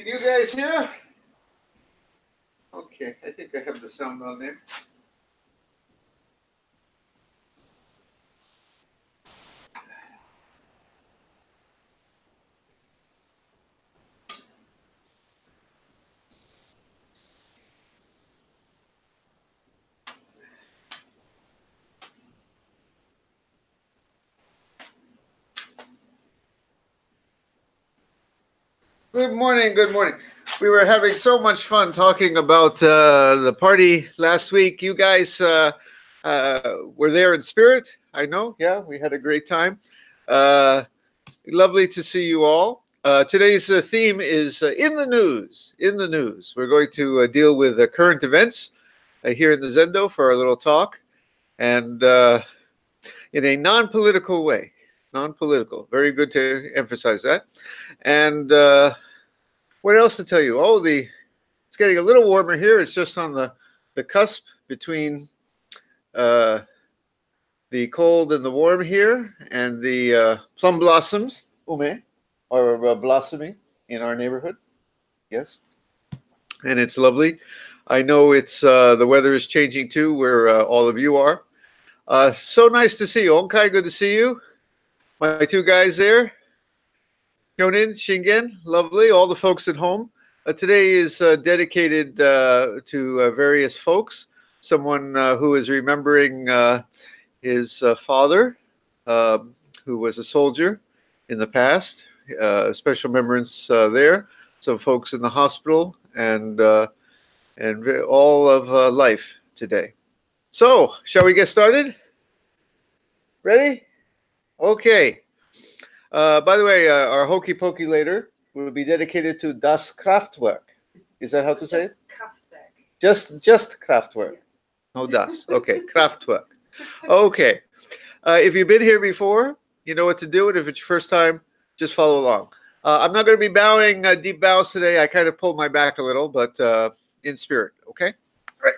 Can you guys hear? Okay, I think I have the sound on there. Good morning, good morning. We were having so much fun talking about the party last week. You guys were there in spirit, I know. Yeah, we had a great time. Lovely to see you all. Today's theme is in the news. In the news. We're going to deal with current events here in the Zendo for our little talk, and in a non-political way. Non-political. Very good to emphasize that. And what else to tell you? Oh, it's getting a little warmer here. It's just on the cusp between the cold and the warm here, and the plum blossoms, are blossoming in our neighborhood. Yes, and it's lovely. I know it's the weather is changing too, where all of you are. So nice to see you, Onkai. Good to see you. My two guys there, Hyonin, Shingen, lovely. All the folks at home. Today is dedicated to various folks. Someone who is remembering his father, who was a soldier in the past. Special remembrance there. Some folks in the hospital, and all of life today. So, shall we get started? Ready? Okay. By the way, our Hokey Pokey later will be dedicated to Das Kraftwerk. Is that how to say it? Kraftwerk. Just Kraftwerk. No Das. Okay, Kraftwerk. Okay. If you've been here before, you know what to do. And if it's your first time, just follow along. I'm not going to be bowing deep bows today. I kind of pulled my back a little, but in spirit. Okay? All right.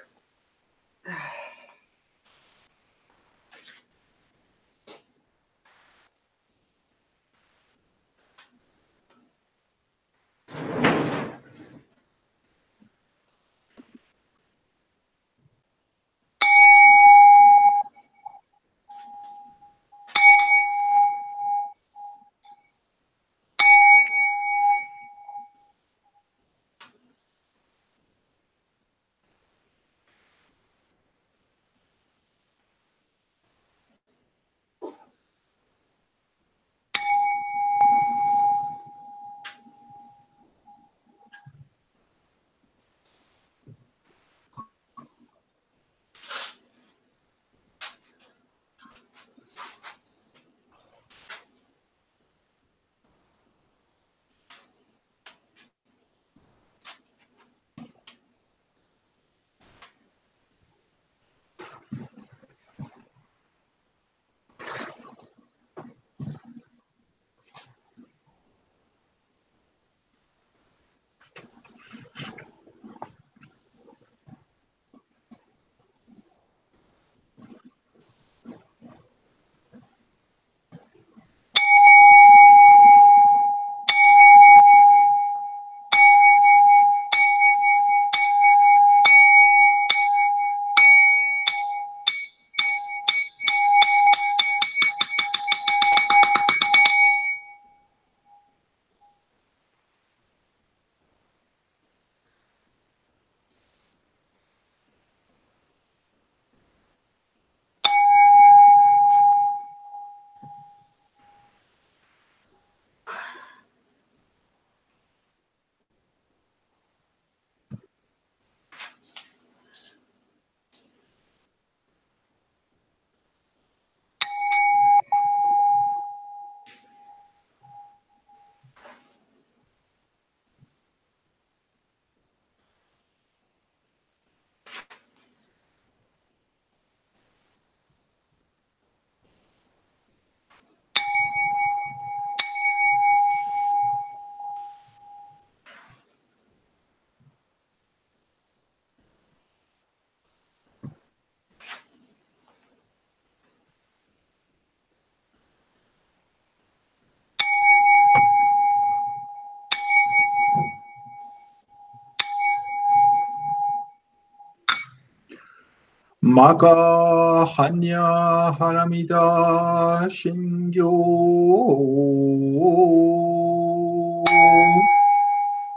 마가 하냐 하람이다 신교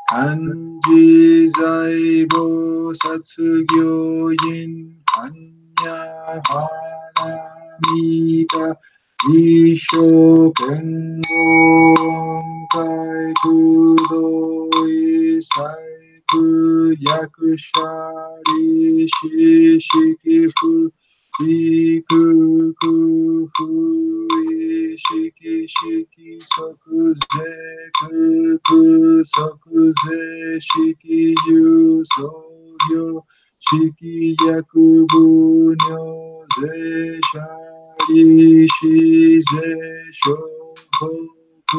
간지자이보사츠교인 하냐 하람이다 이쇼겐공가이 구도이 사이프 야쿠샤리 시시기후 이쿠쿠후 이시기시기 서쿠제 쿠쿠 서쿠제 시기유 소요 시기야쿠부뇨 제샤리시제 쇼호쿠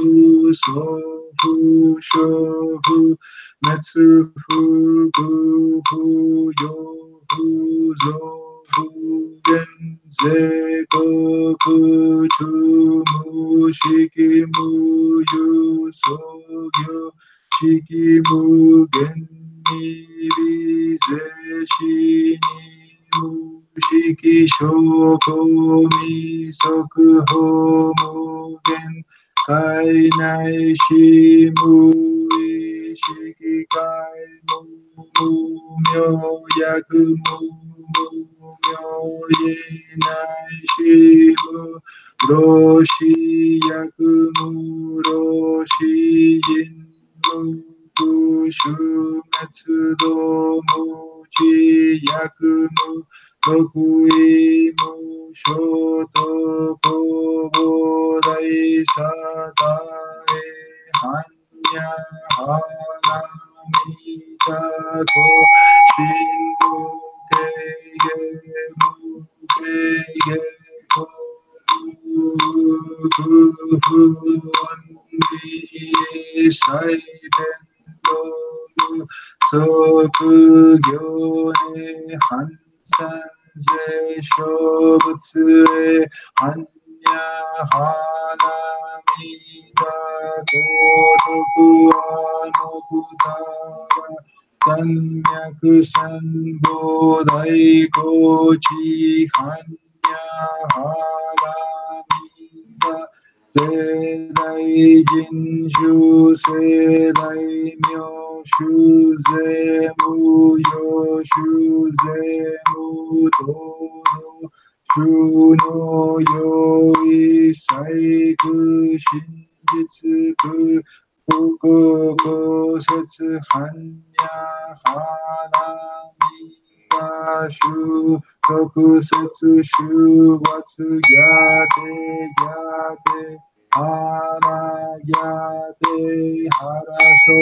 소후 쇼후 메츠후 구후 요후 조후 겐제고쿠 주무시기무유 소교 시기무겐미리제시니무 시기쇼고미소쿠호무겐 가이나이시무이시기가이무무묘예나이시무 로시야쿠무로시인무쿠슈메츠도무지야쿠무 도구이무쇼토고보다이사다에 한야하나미다고 신무게게무게게구원비사이덴도무 소쿠교네 한산제 쇼부츠에 한야하나미다 고도쿠아노쿠다라 산야쿠산보다이고지 한야하나미다 세다이진슈 세다이묘 슈제무요 슈제무도도 슈노요이사이그 신지츠그 고고고세츠 한야하나미가슈 tokusetsu shubatsu yate hara yate haraso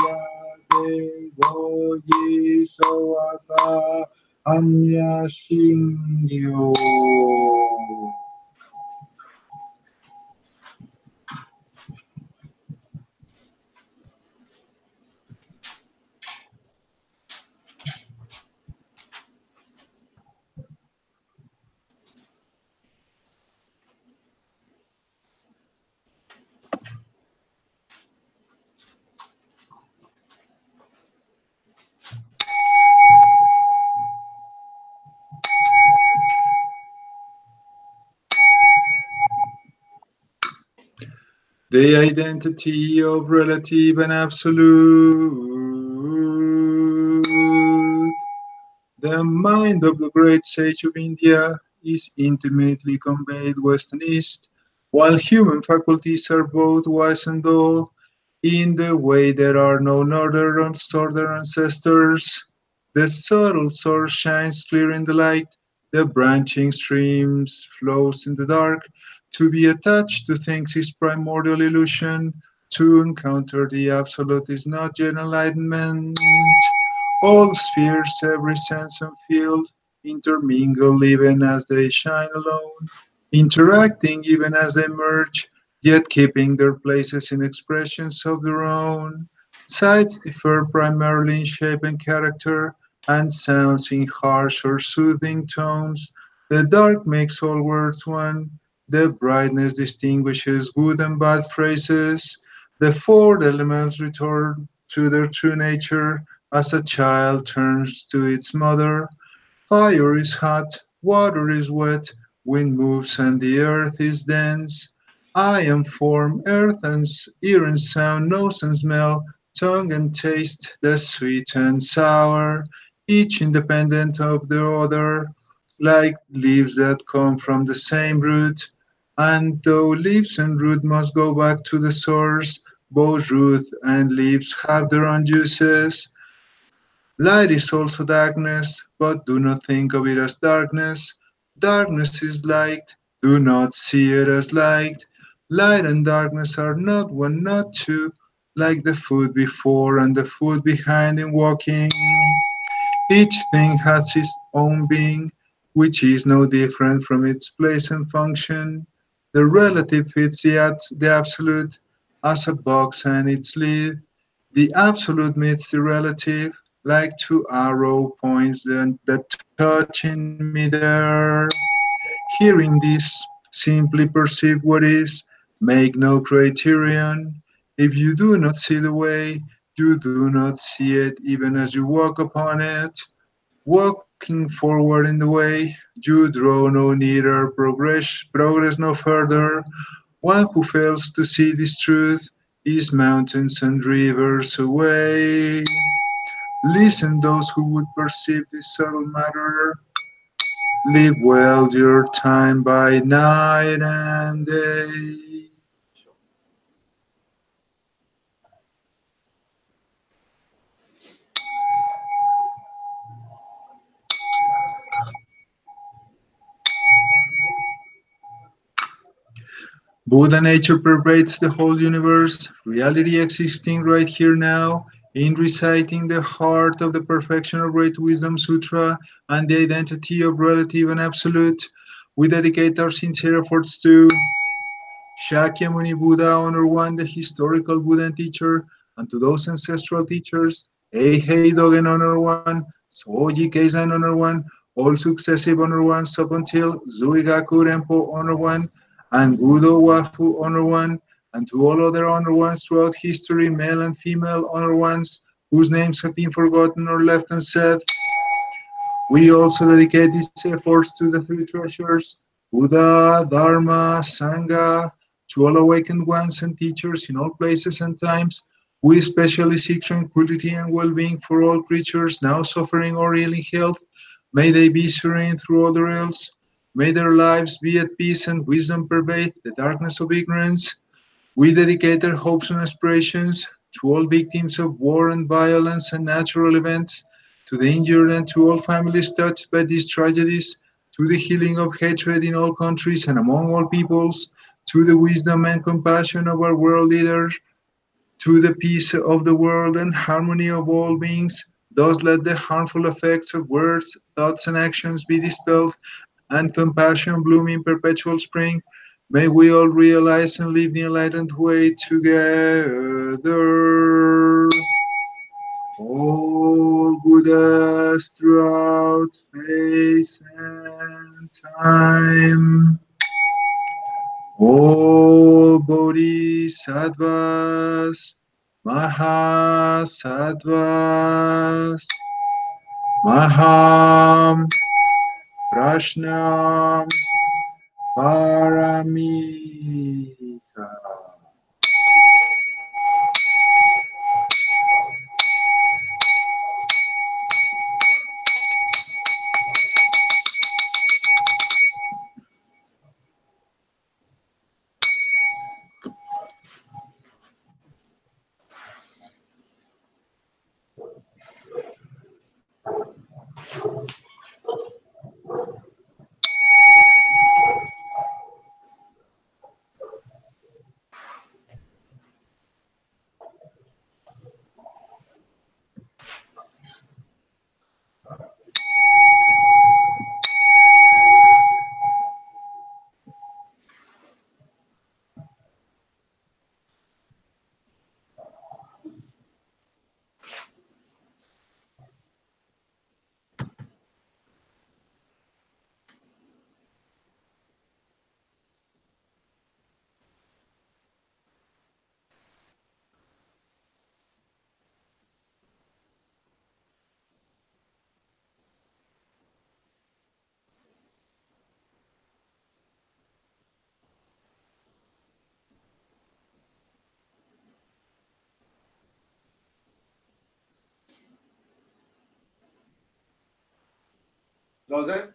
yate goyi soaka anya shingyo. The identity of relative and absolute. The mind of the great sage of India is intimately conveyed west and east, while human faculties are both wise and dull. In the way there are no northern or southern ancestors. The subtle source shines clear in the light, the branching streams flows in the dark. To be attached to things is primordial illusion. To encounter the absolute is not yet enlightenment. All spheres, every sense and field, intermingle even as they shine alone, interacting even as they merge, yet keeping their places in expressions of their own. Sights differ primarily in shape and character, and sounds in harsh or soothing tones. The dark makes all words one. The brightness distinguishes good and bad phrases. The four elements return to their true nature as a child turns to its mother. Fire is hot, water is wet, wind moves and the earth is dense. I am form, earth and ear and sound, nose and smell, tongue and taste, the sweet and sour, each independent of the other, like leaves that come from the same root. And though leaves and root must go back to the source, both root and leaves have their own uses. Light is also darkness, but do not think of it as darkness. Darkness is light, do not see it as light. Light and darkness are not one, not two, like the foot before and the foot behind in walking. Each thing has its own being, which is no different from its place and function. The relative fits the absolute as a box and its lid. The absolute meets the relative, like two arrow points that touch in midair. Hearing this, simply perceive what is, make no criterion. If you do not see the way, you do not see it even as you walk upon it. Walking forward in the way, you draw no nearer, progress no further. One who fails to see this truth is mountains and rivers away. Listen, those who would perceive this subtle matter. Live well your time by night and day. Buddha nature pervades the whole universe, reality existing right here now, in reciting the heart of the Perfection of Great Wisdom Sutra and the identity of relative and absolute. We dedicate our sincere efforts to Shakyamuni Buddha, Honor One, the historical Buddha and teacher, and to those ancestral teachers, Eihei Dogen Honor One, Soji Keizan Honor One, all successive Honor Ones up until Zuigaku Rempo Honor One, and Gudo Wafu Honor One, and to all other Honor Ones throughout history, male and female Honor Ones, whose names have been forgotten or left unsaid. We also dedicate these efforts to the three treasures, Buddha, Dharma, Sangha, to all awakened ones and teachers in all places and times. We especially seek tranquility and well-being for all creatures now suffering or ill in health. May they be serene through all their ills. May their lives be at peace and wisdom pervade the darkness of ignorance. We dedicate our hopes and aspirations to all victims of war and violence and natural events, to the injured and to all families touched by these tragedies, to the healing of hatred in all countries and among all peoples, to the wisdom and compassion of our world leaders, to the peace of the world and harmony of all beings. Thus let the harmful effects of words, thoughts, and actions be dispelled, and compassion bloom in perpetual spring. May we all realize and live the enlightened way together. All Buddhas throughout space and time. All Bodhisattvas, Mahasattvas, Maham, Prashnam, Paramita. Zazen?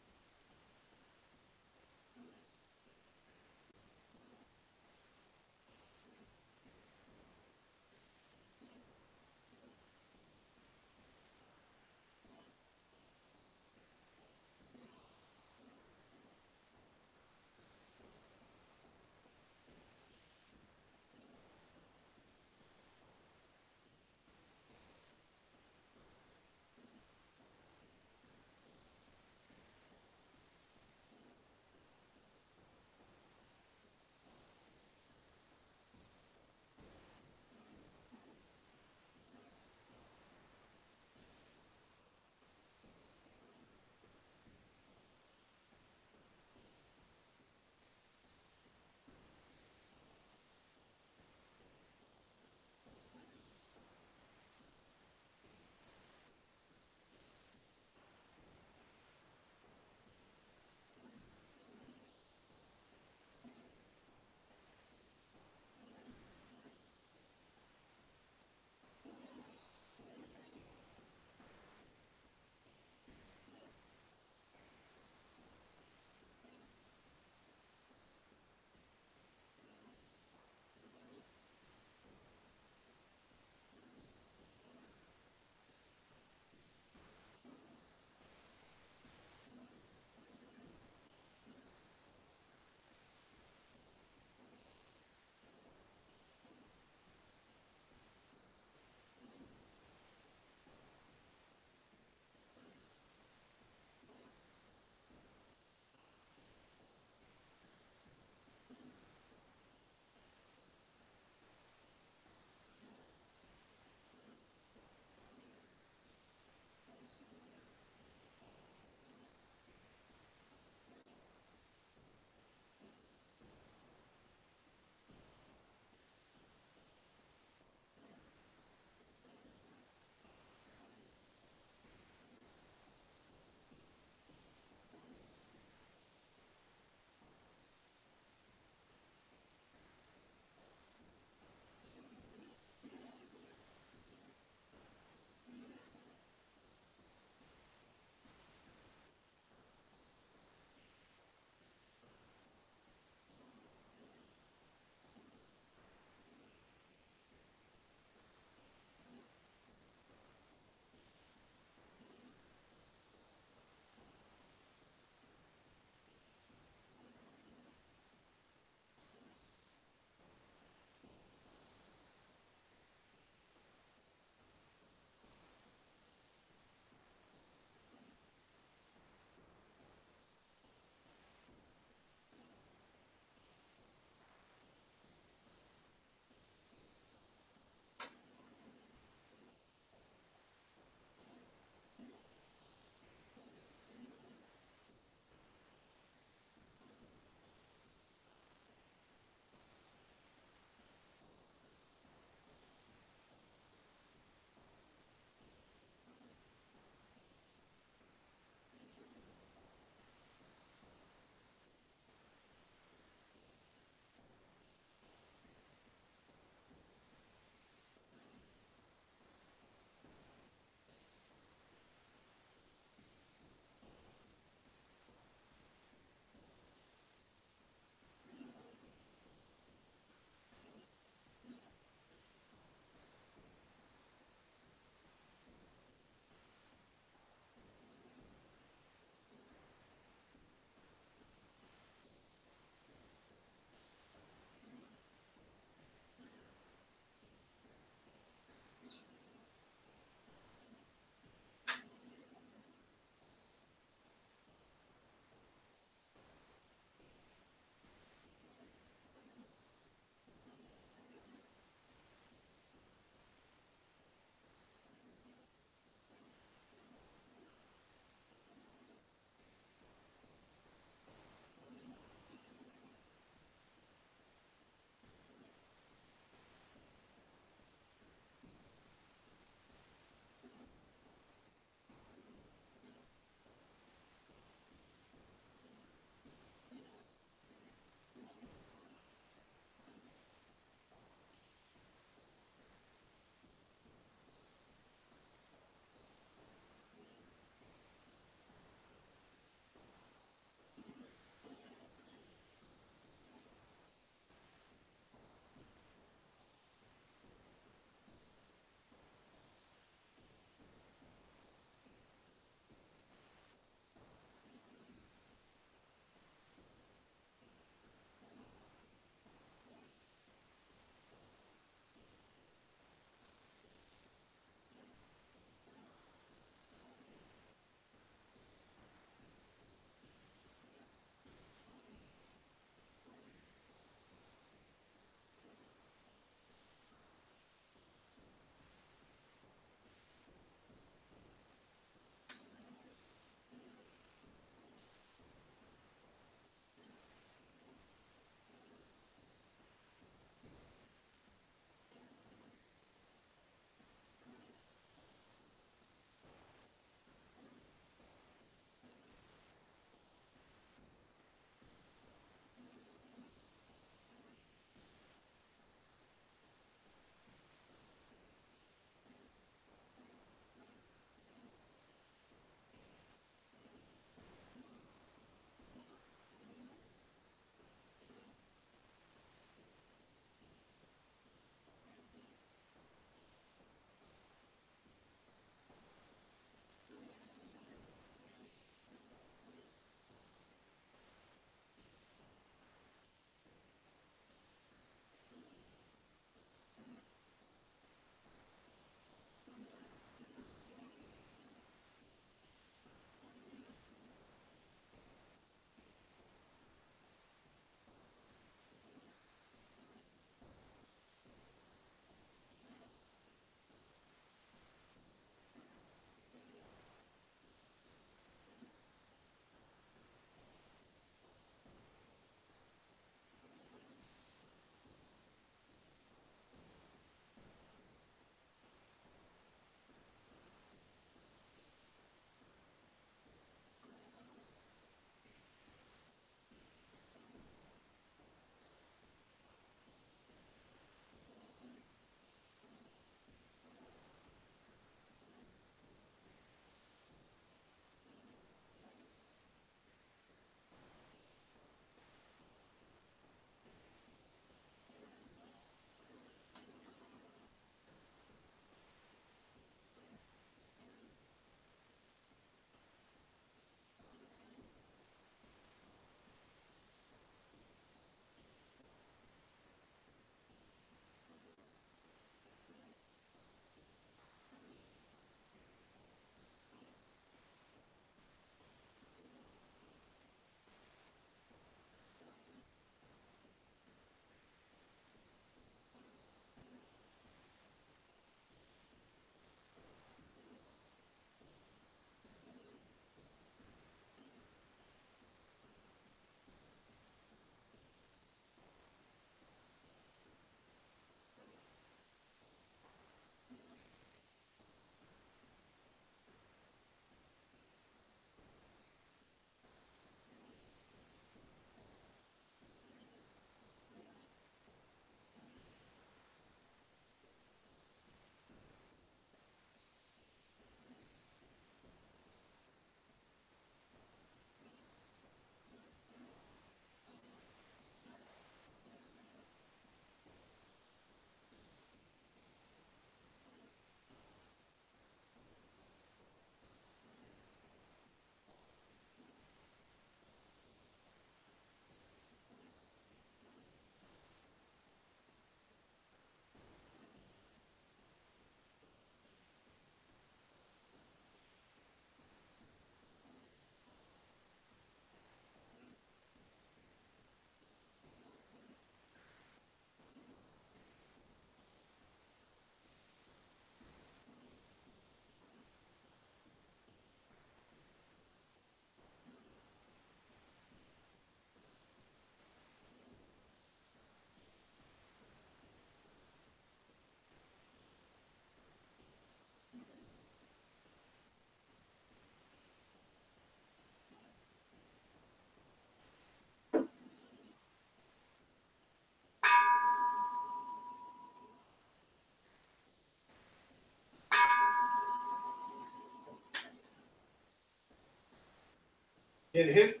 Hit.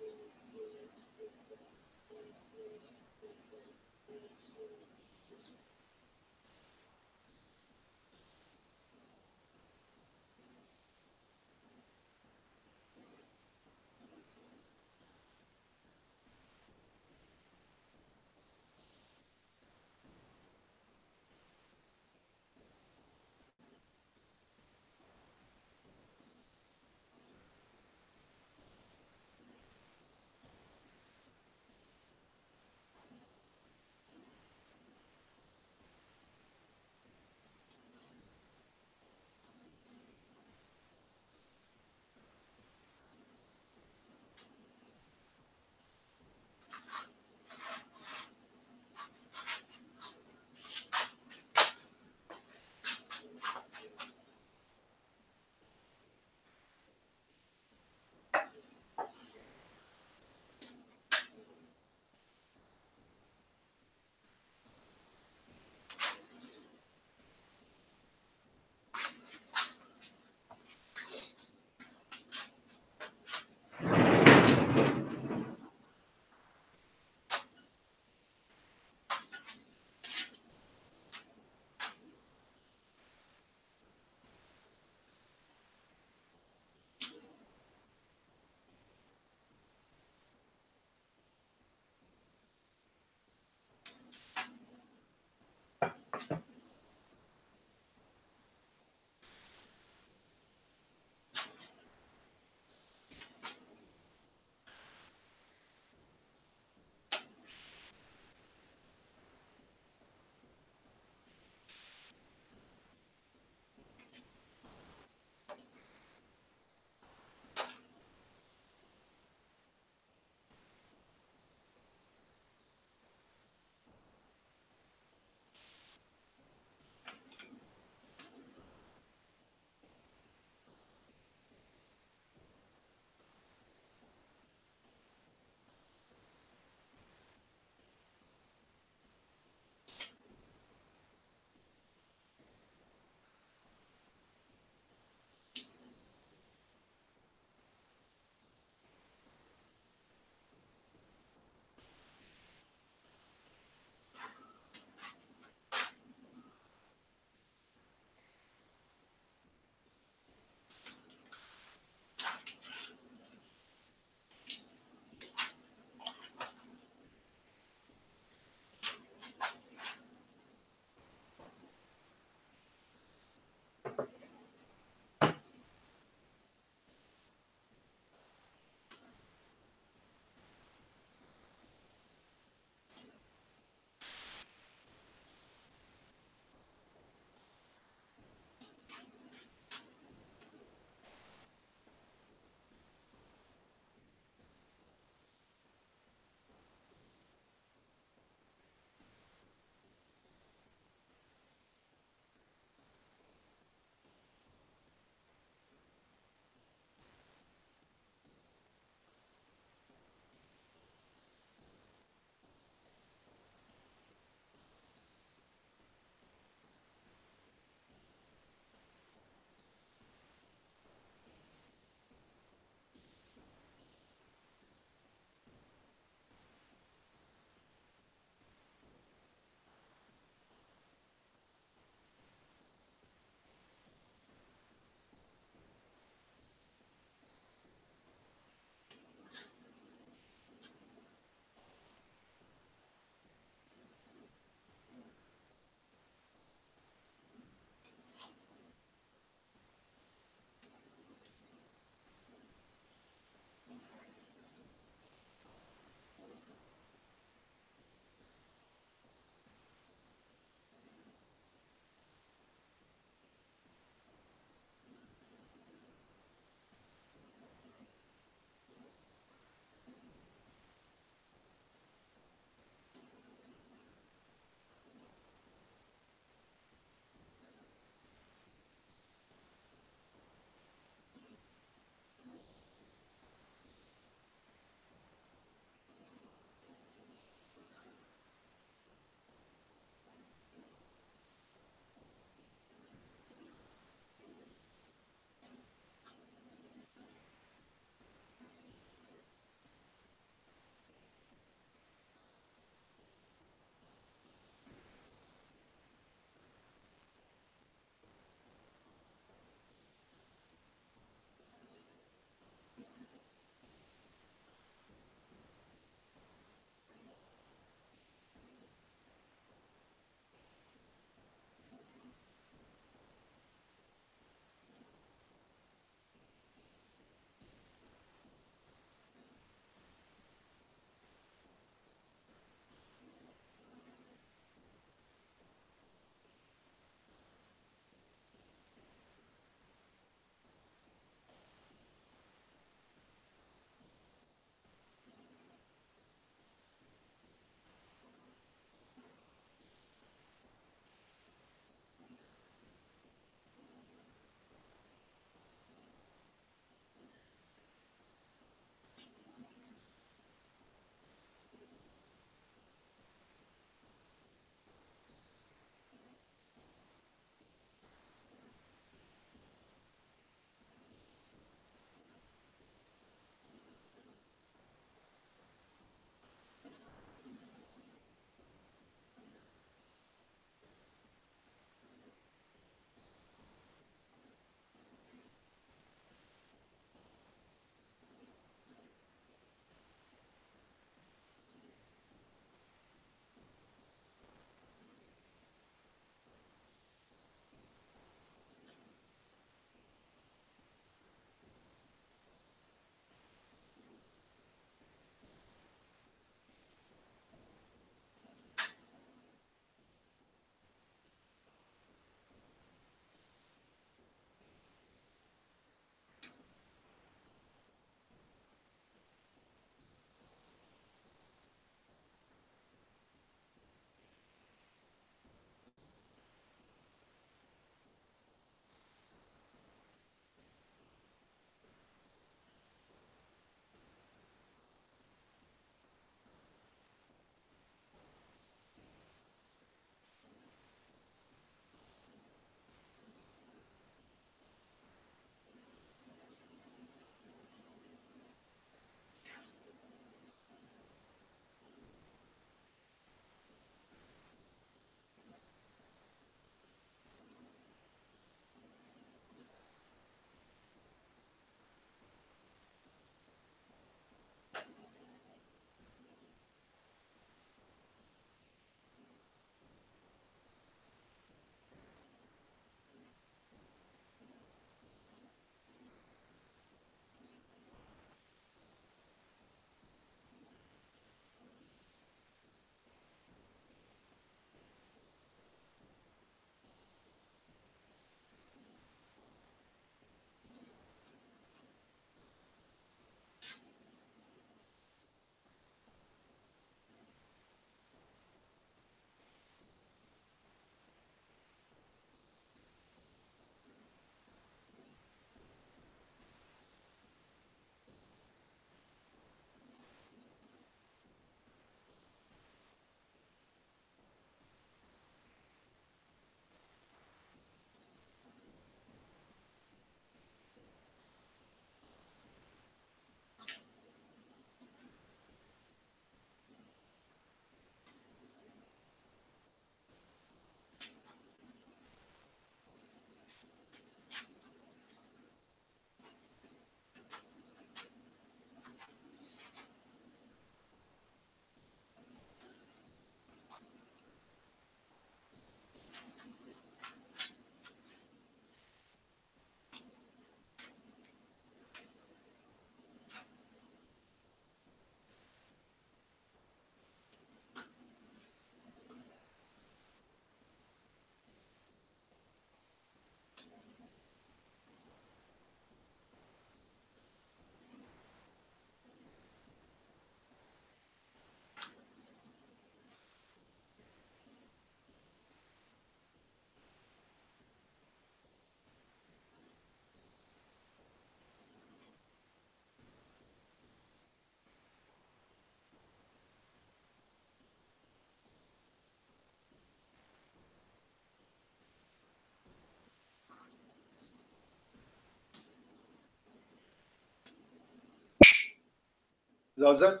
Zazen?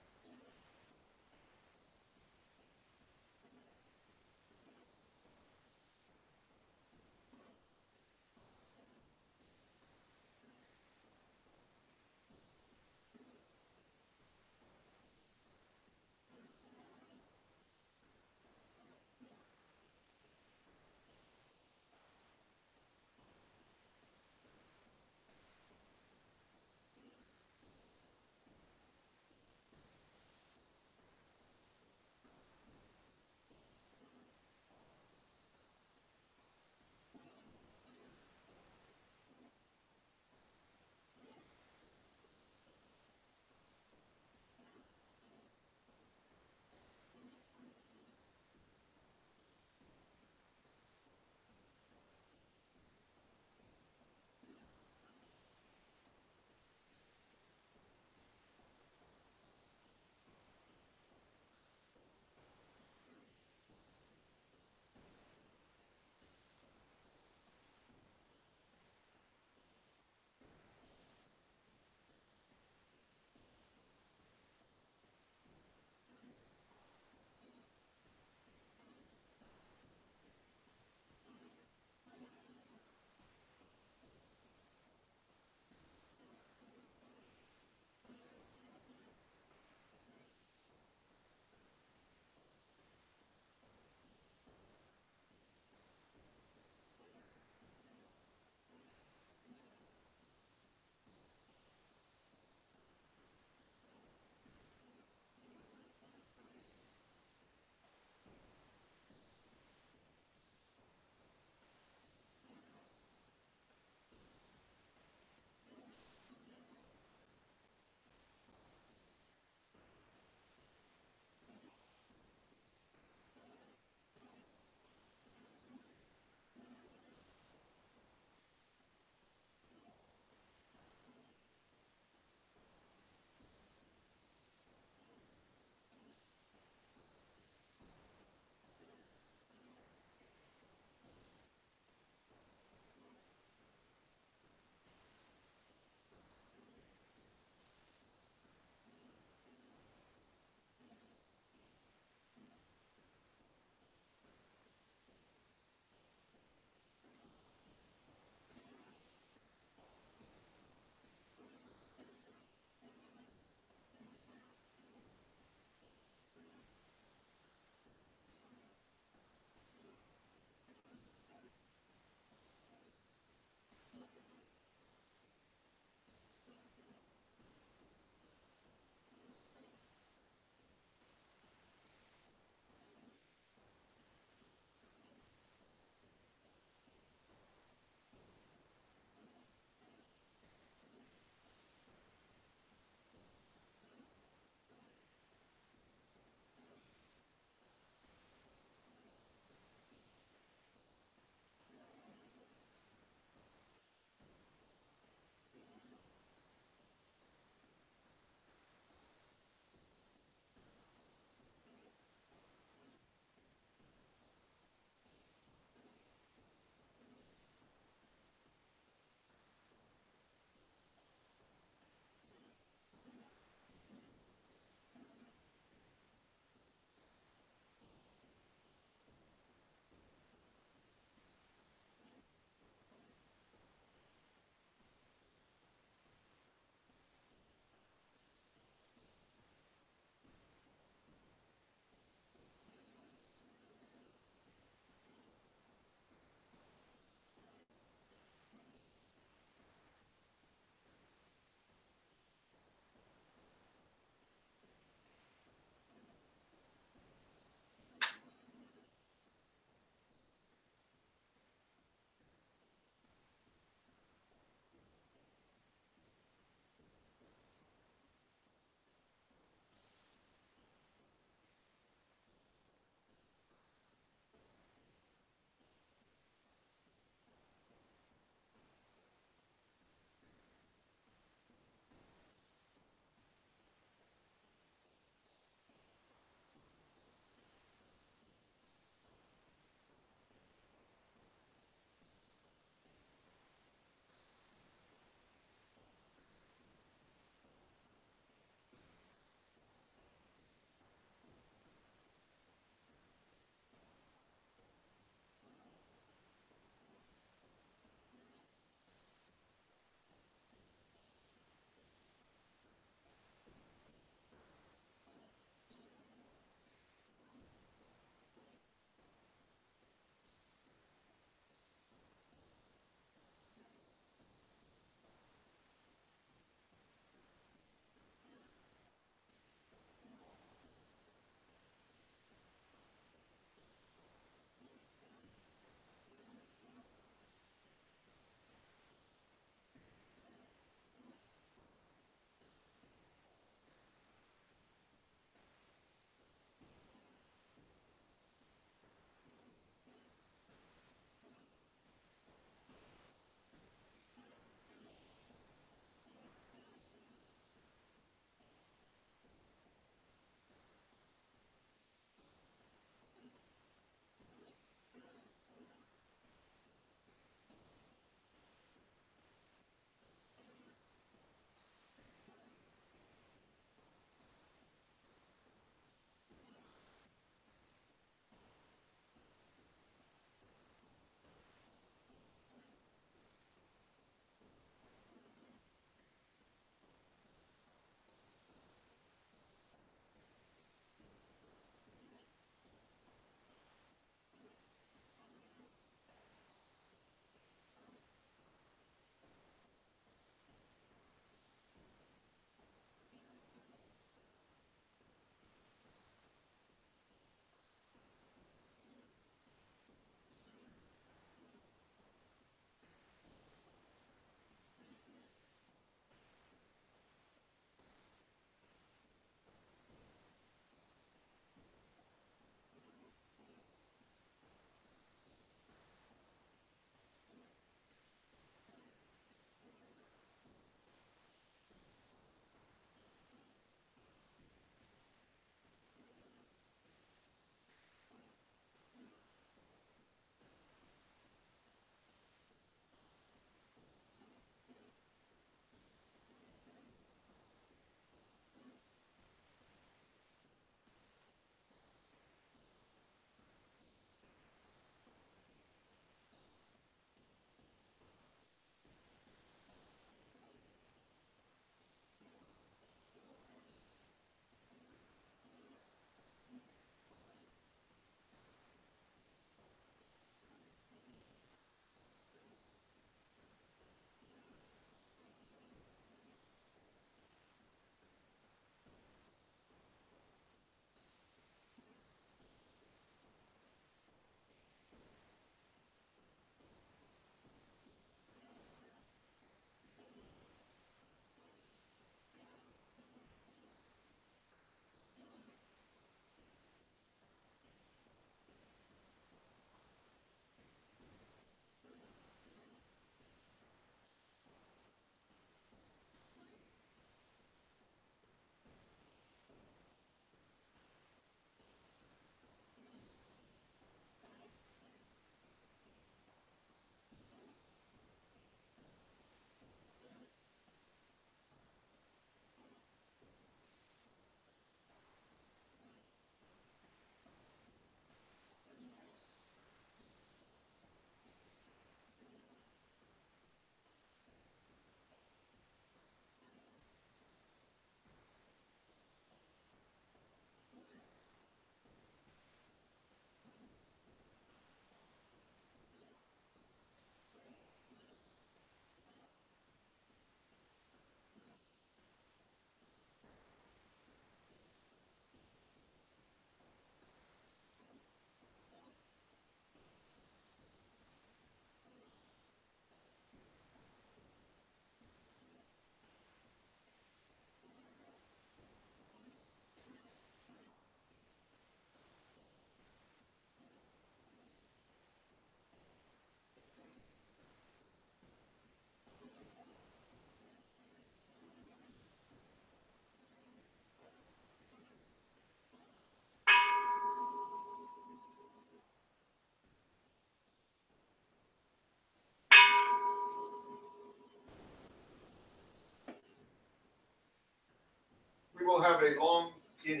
We will have a long in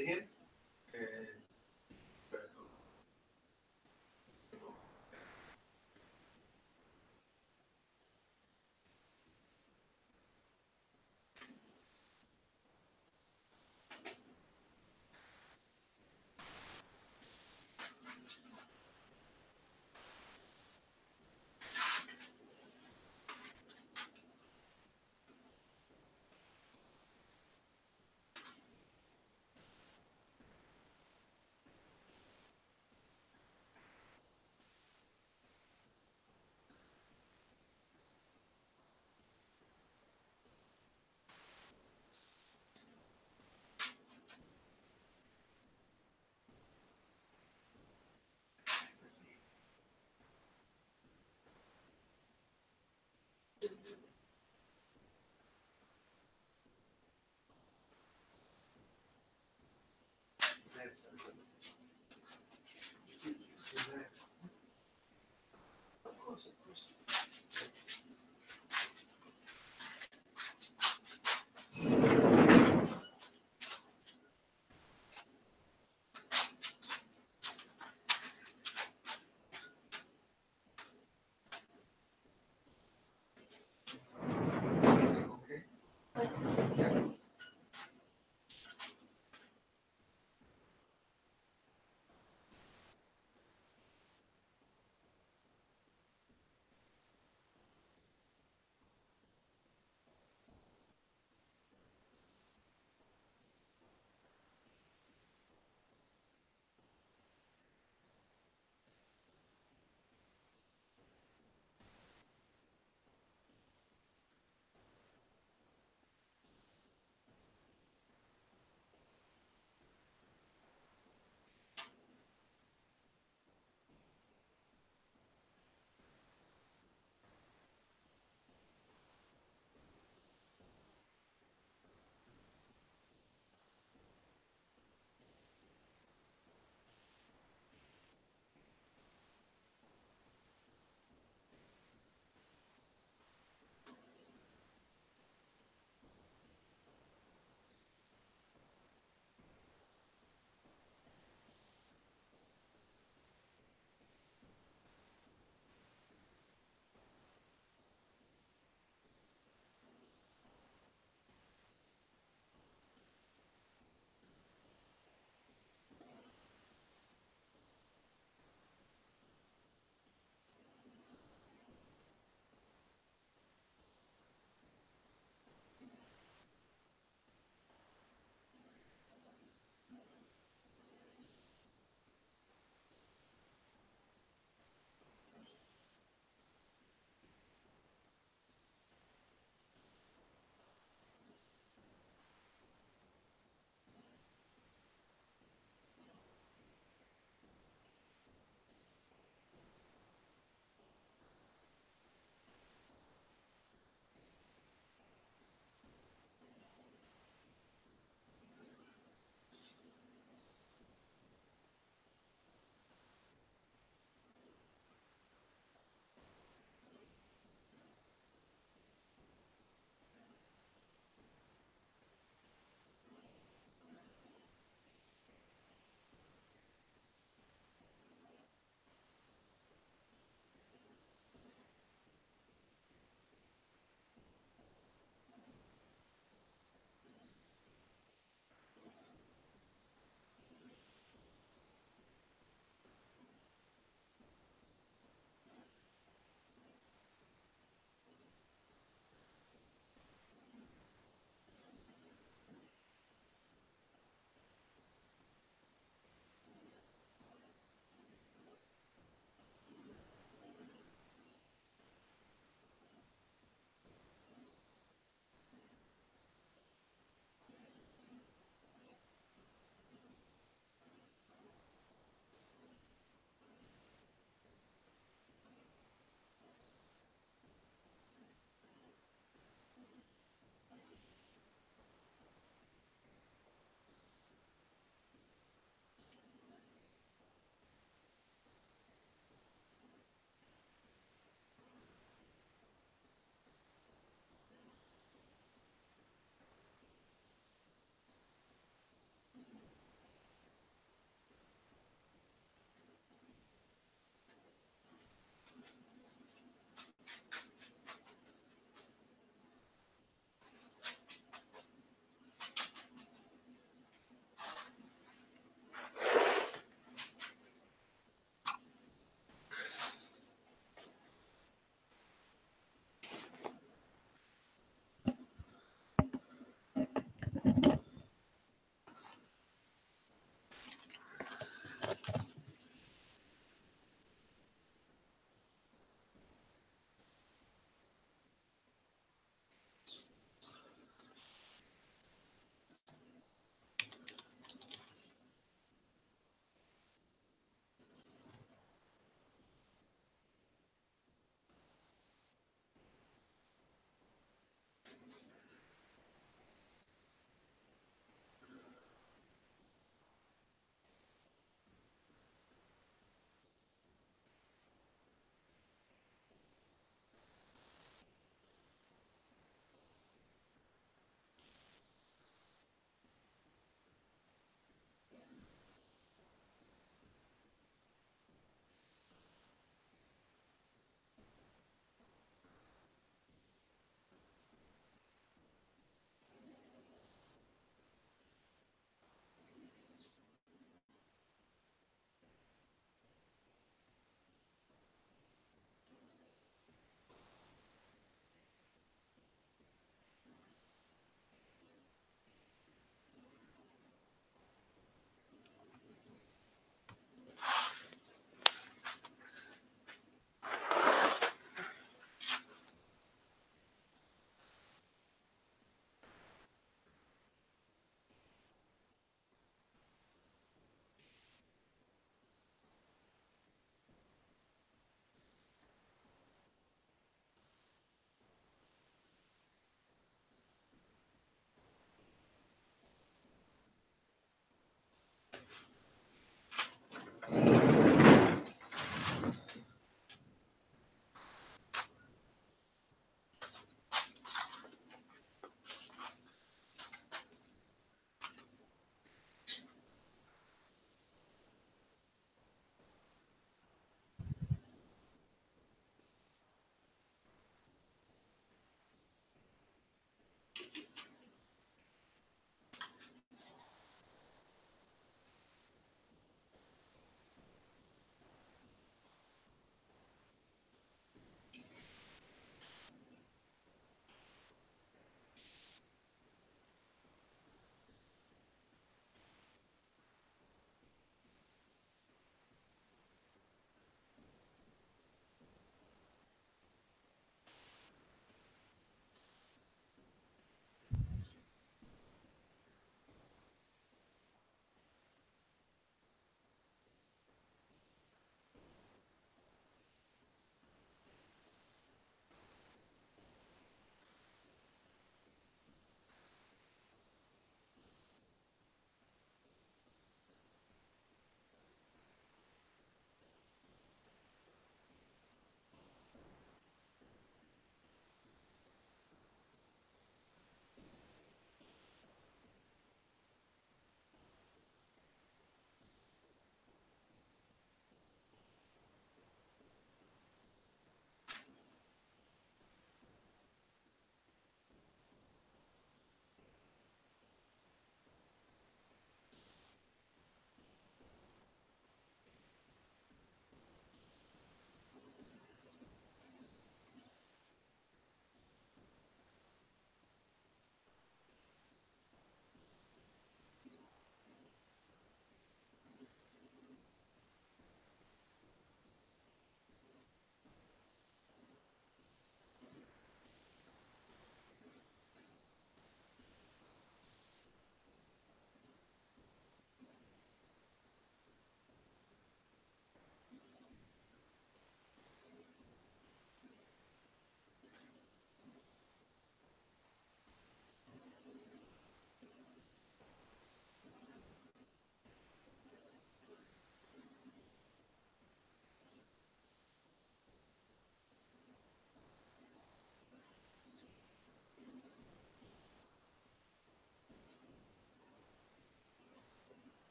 and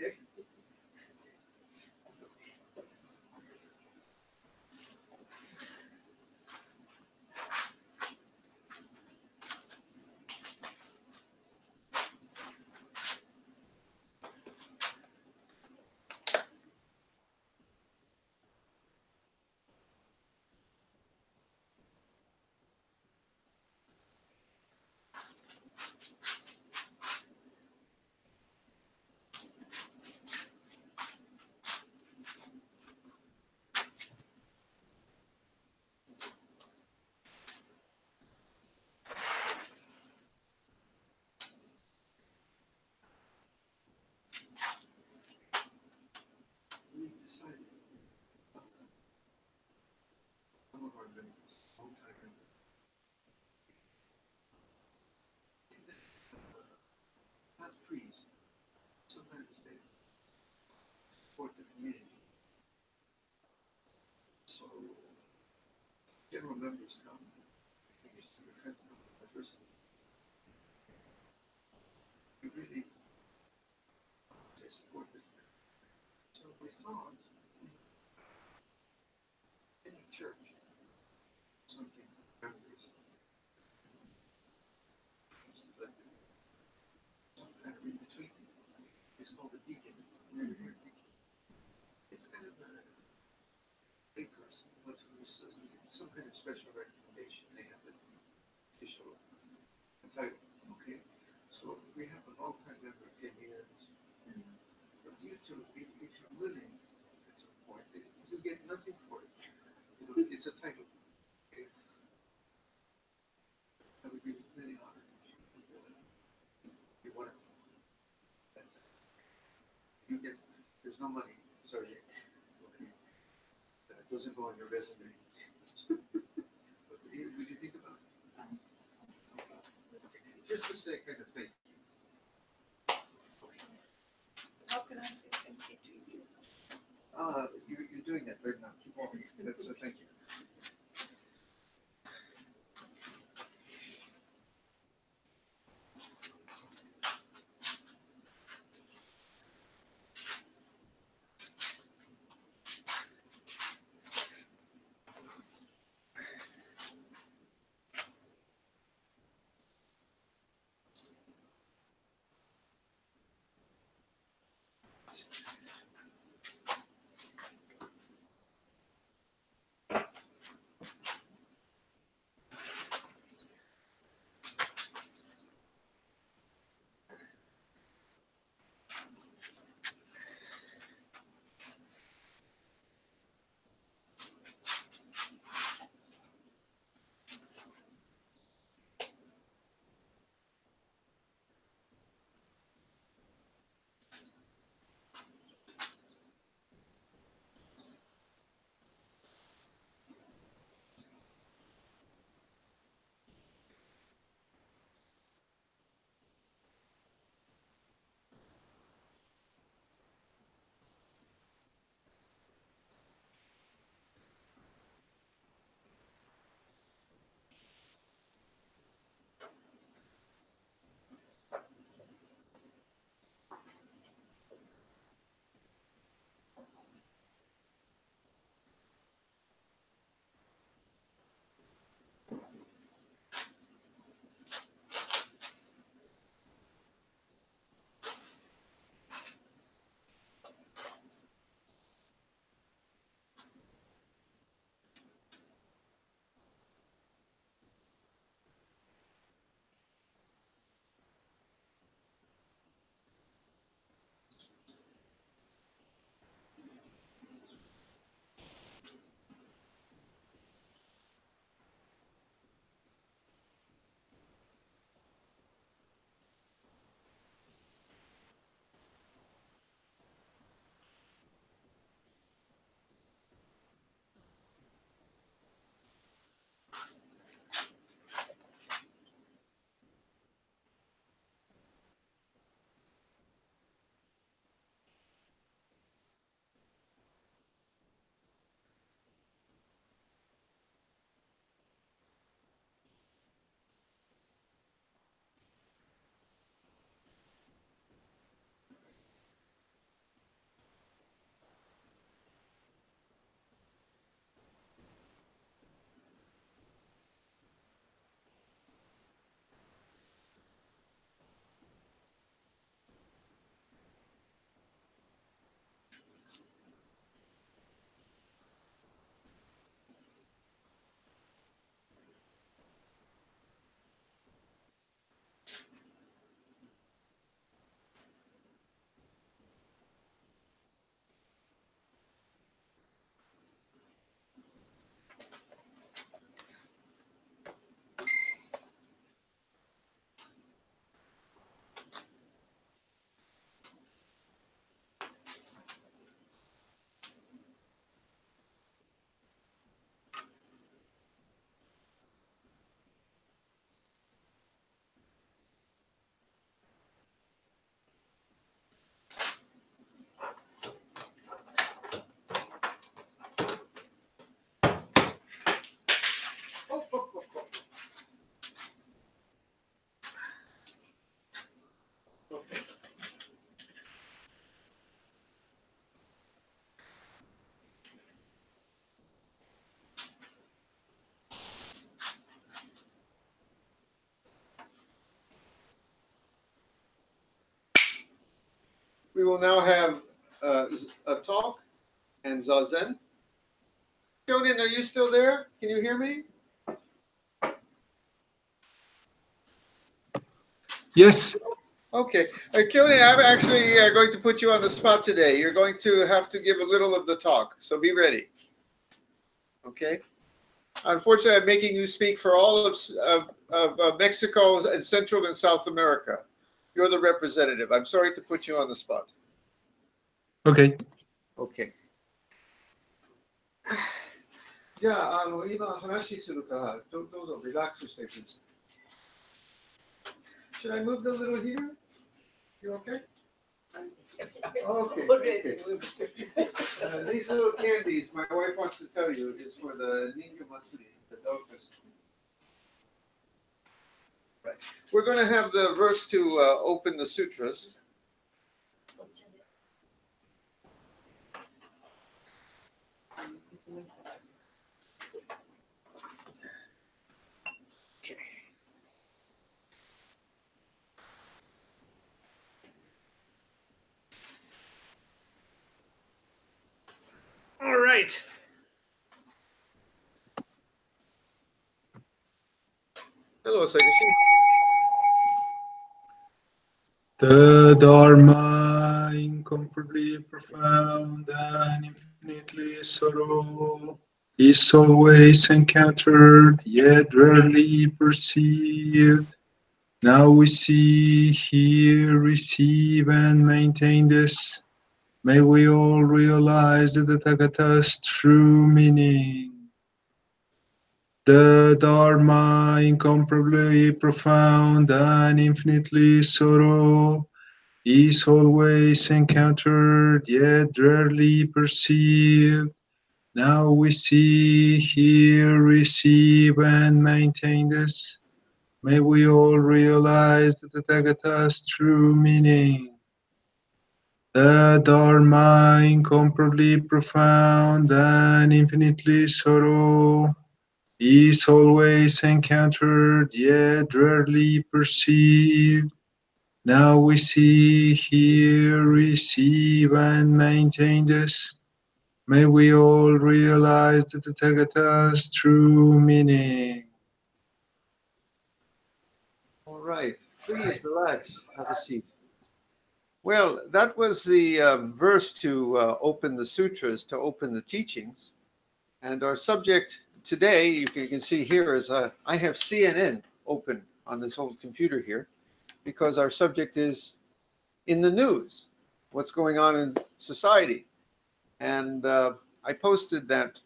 Okay. We decided some of our members, long-time members, not priests, sometimes they support the community. So general members come. We used to be friends the first. We really they supported. So we thought any church, something members, some kind of in between. It's called a deacon. It's kind of a person, but who's some kind of special recommendation. They have an official title. Okay, so we have a long-time member, 10 years. But you two, if you're willing, at some point, you get nothing for it. It's a title. Okay, I would be really honored. You want to? You get. There's no money. Sorry. Okay. That doesn't go on your resume. But would you think about it? Just to say kind of thing. How can I say thank you to you? You're doing that right now. Keep on. That's a thank you. We will now have a talk and Zazen. Kyonin, are you still there? Can you hear me? Yes. Okay. Kyonin, I'm actually going to put you on the spot today. You're going to have to give a little of the talk, so be ready. Okay? Unfortunately, I'm making you speak for all of Mexico and Central and South America. You're the representative. I'm sorry to put you on the spot. Okay. Okay. じゃあ、今話するからどうぞリラックスしてください。Should I move the little heater? You okay? Okay. Okay. These little candies, my wife wants to tell you, is for the Ninja Matsuri, the delicacy. Right. We're going to have the verse to open the sutras. Okay. All right. Hello, Sagashi. The Dharma, incomparably profound and infinitely subtle, is always encountered, yet rarely perceived. Now we see, hear, receive, and maintain this. May we all realize the Tathagata's true meaning. The Dharma, incomparably profound and infinitely subtle, is always encountered, yet rarely perceived. Now we see, hear, receive, and maintain this. May we all realize the Tathagata's true meaning. The Dharma, incomparably profound and infinitely subtle, is always encountered, yet rarely perceived. Now we see, hear, receive, and maintain this. May we all realize the Tathagata's true meaning. All right. Please relax. Have a seat. Well, that was the verse to open the sutras, to open the teachings. And our subject today, you can see here, is I have CNN open on this old computer here because our subject is in the news, what's going on in society. And I posted that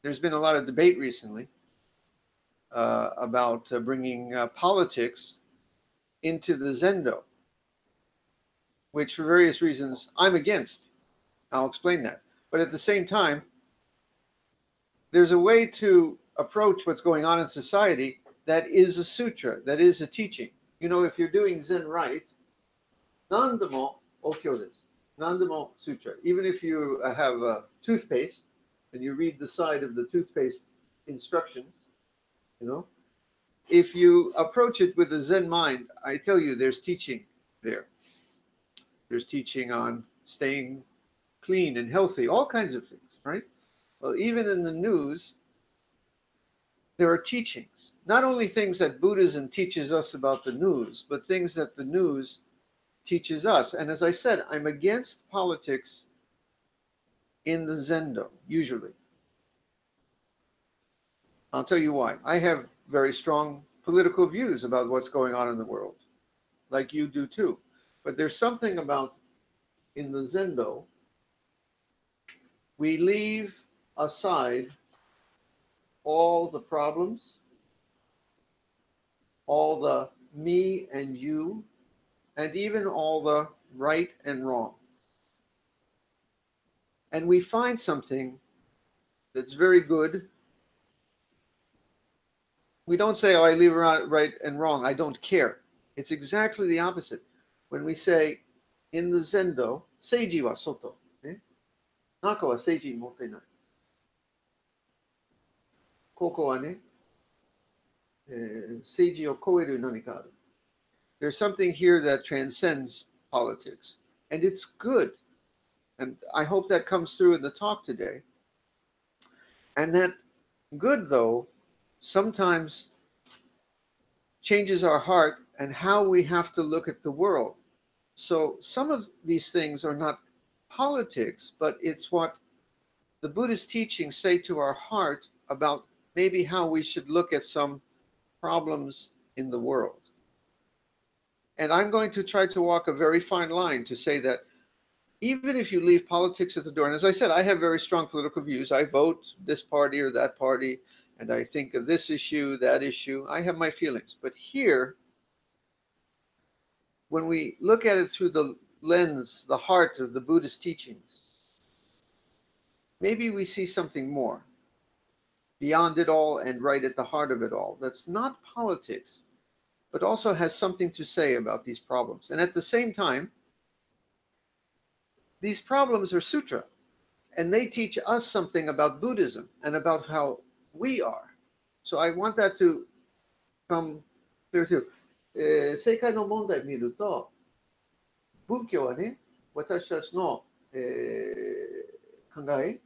there's been a lot of debate recently about bringing politics into the Zendo, which for various reasons I'm against. I'll explain that. But at the same time, there's a way to approach what's going on in society that is a sutra, that is a teaching. You know, if you're doing Zen right, nandemo okyo desu. Nandemo sutra. Even if you have a toothpaste and you read the side of the toothpaste instructions, you know, if you approach it with a Zen mind, I tell you, there's teaching there. There's teaching on staying clean and healthy, all kinds of things, right? Well, even in the news, there are teachings. Not only things that Buddhism teaches us about the news, but things that the news teaches us. And as I said, I'm against politics in the Zendo, usually. I'll tell you why. I have very strong political views about what's going on in the world, like you do too. But there's something about in the Zendo, we leave aside all the problems, all the me and you, and even all the right and wrong. And we find something that's very good. We don't say, oh, I leave right and wrong. I don't care. It's exactly the opposite. When we say in the Zendo, seiji wa soto, naka wa seiji motte nai. Koko wa ne, seiji o koeru nanika aru. There's something here that transcends politics, and it's good. And I hope that comes through in the talk today. And that good, though, sometimes changes our heart and how we have to look at the world. So some of these things are not politics, but it's what the Buddhist teachings say to our heart about maybe how we should look at some problems in the world. And I'm going to try to walk a very fine line to say that even if you leave politics at the door, and as I said, I have very strong political views. I vote this party or that party, and I think of this issue, that issue. I have my feelings. But here, when we look at it through the lens, the heart of the Buddhist teachings, maybe we see something more beyond it all and right at the heart of it all. That's not politics, but also has something to say about these problems. And at the same time, these problems are sutra, and they teach us something about Buddhism and about how we are. So I want that to come clear too. 正解の問題を見ると、仏教はね、私たちの、考え、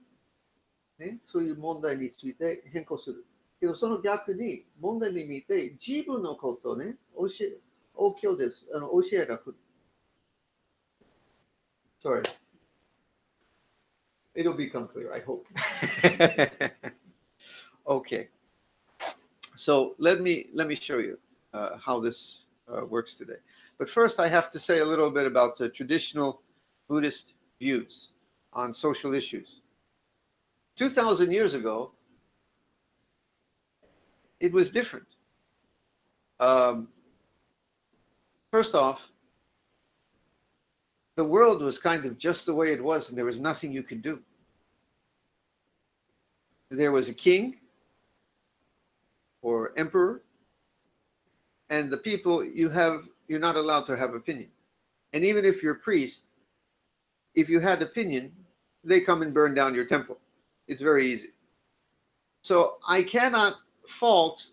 ね、そういう問題について変更する。けどその逆に問題に見て自分のことをね、教えが来る。Sorry. It'll become clear, I hope. Okay. So let me show you how this works today. But first, I have to say a little bit about the traditional Buddhist views on social issues. 2,000 years ago, it was different. First off, the world was kind of just the way it was, and there was nothing you could do. There was a king or emperor, and the people you're not allowed to have opinion. And even if you're a priest, if you had opinion, they come and burn down your temple. It's very easy. So I cannot fault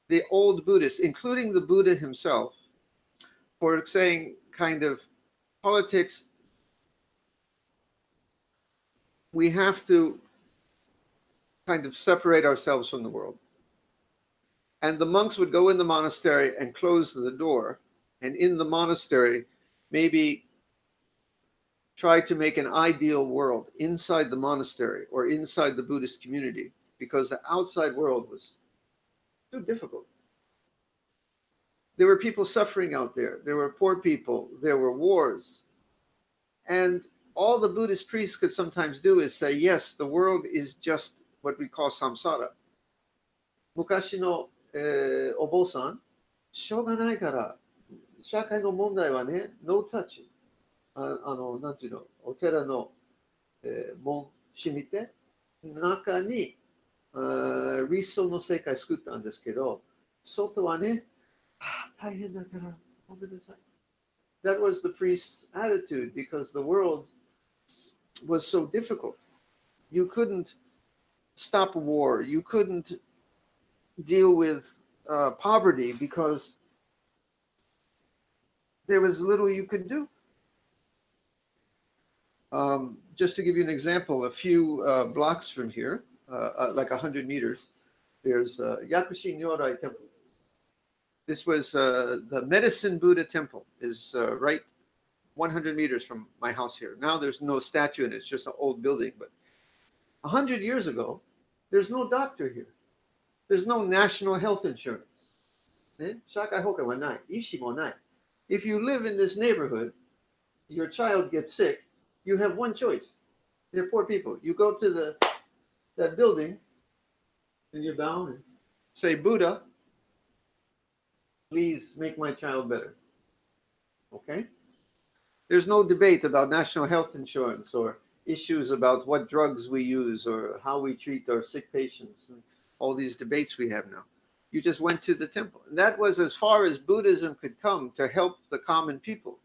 the old Buddhists, including the Buddha himself, for saying kind of politics, we have to kind of separate ourselves from the world. And the monks would go in the monastery and close the door, and in the monastery, maybe try to make an ideal world inside the monastery or inside the Buddhist community, because the outside world was too difficult. There were people suffering out there. There were poor people. There were wars. And all the Buddhist priests could sometimes do is say, yes, the world is just what we call samsara. 昔の、お坊さん、しょうがないから、社会の問題はね、no touch。なんていうの、お寺の、門閉めて、中に、理想の世界作ったんですけど、外はね、大変だから、ごめんなさい。That was the priest's attitude, because the world was so difficult. You couldn't stop war. You couldn't deal with poverty because there was little you could do. Just to give you an example, a few blocks from here, like 100 meters, there's Yakushi Nyorai Temple. This was the Medicine Buddha Temple, is right 100 meters from my house here. Now there's no statue in it, it's just an old building. But 100 years ago, there's no doctor here. There's no national health insurance. If you live in this neighborhood, your child gets sick, you have one choice. They're poor people. You go to that building and you bow and say, Buddha, please make my child better. Okay? There's no debate about national health insurance or issues about what drugs we use or how we treat our sick patients and all these debates we have now. You just went to the temple. And that was as far as Buddhism could come to help the common people.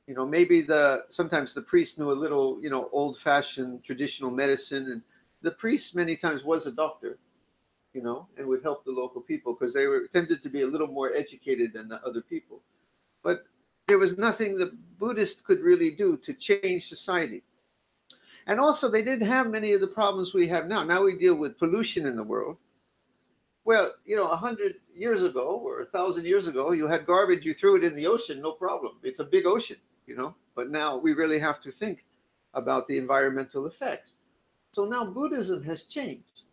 You know, maybe sometimes the priest knew a little, old-fashioned traditional medicine, and the priest many times was a doctor, and would help the local people because they tended to be a little more educated than the other people. But there was nothing the Buddhists could really do to change society. And also, they didn't have many of the problems we have now. Now we deal with pollution in the world. Well, 100 years ago or 1,000 years ago, you had garbage, you threw it in the ocean, no problem. It's a big ocean. But now we really have to think about the environmental effects. So now Buddhism has changed,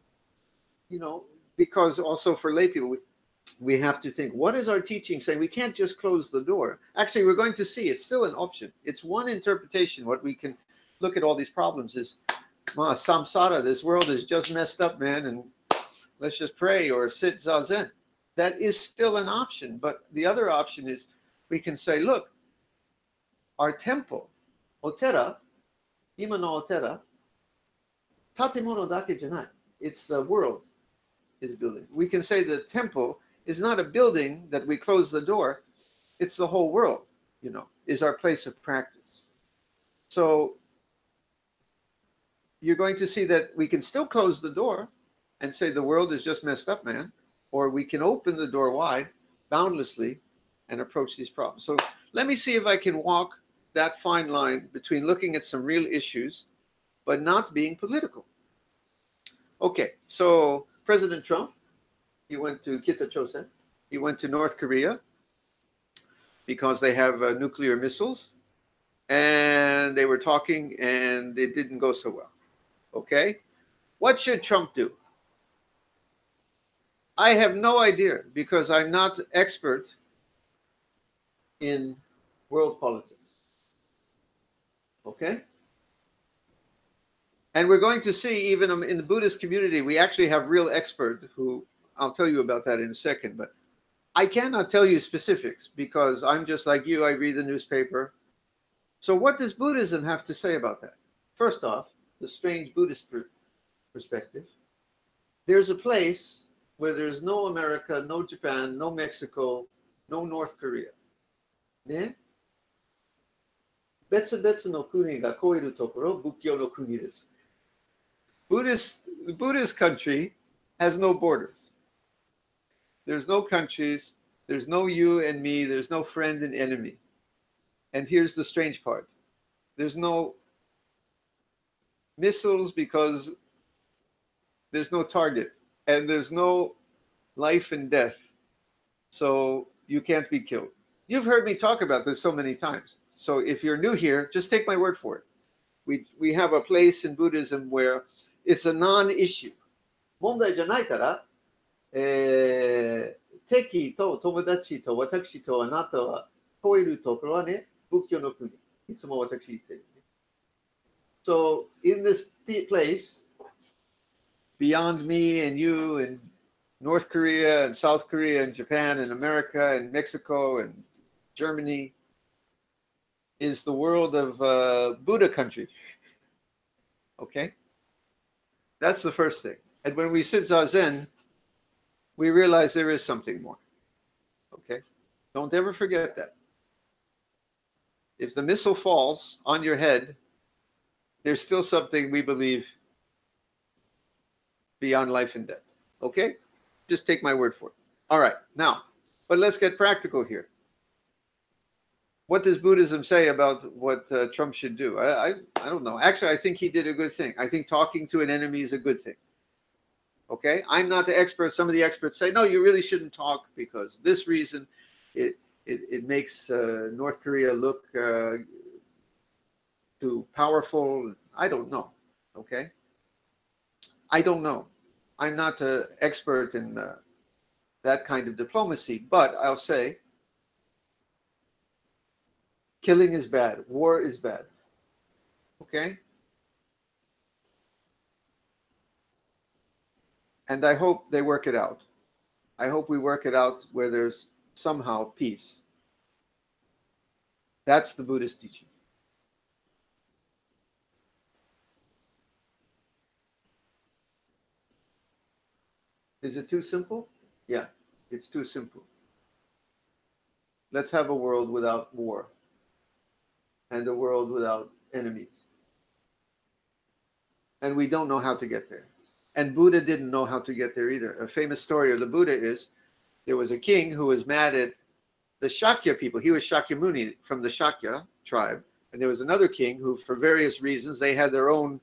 because also for lay people, we have to think, what is our teaching saying? We can't just close the door. Actually, we're going to see it's still an option. It's one interpretation. What we can look at all these problems is, samsara, this world is just messed up, man, and let's just pray or sit zazen. That is still an option. But the other option is we can say, look, our temple, otera, ima no otera, tatemono dake janai. It's the world is building. We can say the temple is not a building that we close the door. It's the whole world, is our place of practice. So you're going to see that we can still close the door and say the world is just messed up, man. Or we can open the door wide, boundlessly, and approach these problems. So let me see if I can walk that fine line between looking at some real issues, but not being political. Okay, so President Trump, he went to Kita-chosen. He went to North Korea because they have nuclear missiles. And they were talking, and it didn't go so well. Okay? What should Trump do? I have no idea because I'm not expert in world politics. Okay? And we're going to see, even in the Buddhist community, we actually have real experts who, I'll tell you about that in a second, but I cannot tell you specifics because I'm just like you, I read the newspaper. So what does Buddhism have to say about that? First off, the strange Buddhist perspective. There's a place where there's no America, no Japan, no Mexico, no North Korea. Ne? Betsu no kuni ga koeru tokoro, Bukkyo no kuni desu. The Buddhist country has no borders. There's no countries, there's no you and me, there's no friend and enemy. And here's the strange part. There's no missiles because there's no target. And there's no life and death. So you can't be killed. You've heard me talk about this so many times. So if you're new here, just take my word for it. We have a place in Buddhism where it's a non-issue. Mondai janai kara, teki to tomodachi to watakushi to anata wa koeru tokoro wa ne, Bukkyo no kuni. Itsumo watakushi ite. So in this place, beyond me and you and North Korea and South Korea and Japan and America and Mexico and Germany, is the world of Buddha country. Okay? That's the first thing. And when we sit Zazen, we realize there is something more. Okay? Don't ever forget that. If the missile falls on your head, there's still something we believe beyond life and death. Okay? Just take my word for it. All right. Now, but let's get practical here. What does Buddhism say about what Trump should do? I don't know. Actually, I think he did a good thing. I think talking to an enemy is a good thing. Okay? I'm not the expert. Some of the experts say, no, you really shouldn't talk because this reason it makes North Korea look too powerful. I don't know. Okay? I don't know. I'm not an expert in that kind of diplomacy, but I'll say killing is bad. War is bad. Okay? And I hope they work it out. I hope we work it out where there's somehow peace. That's the Buddhist teaching. Is it too simple? Yeah, it's too simple. Let's have a world without war and a world without enemies. And we don't know how to get there. And Buddha didn't know how to get there either. A famous story of the Buddha is there was a king who was mad at the Shakya people, he was Shakyamuni from the Shakya tribe, and there was another king who, for various reasons, they had their own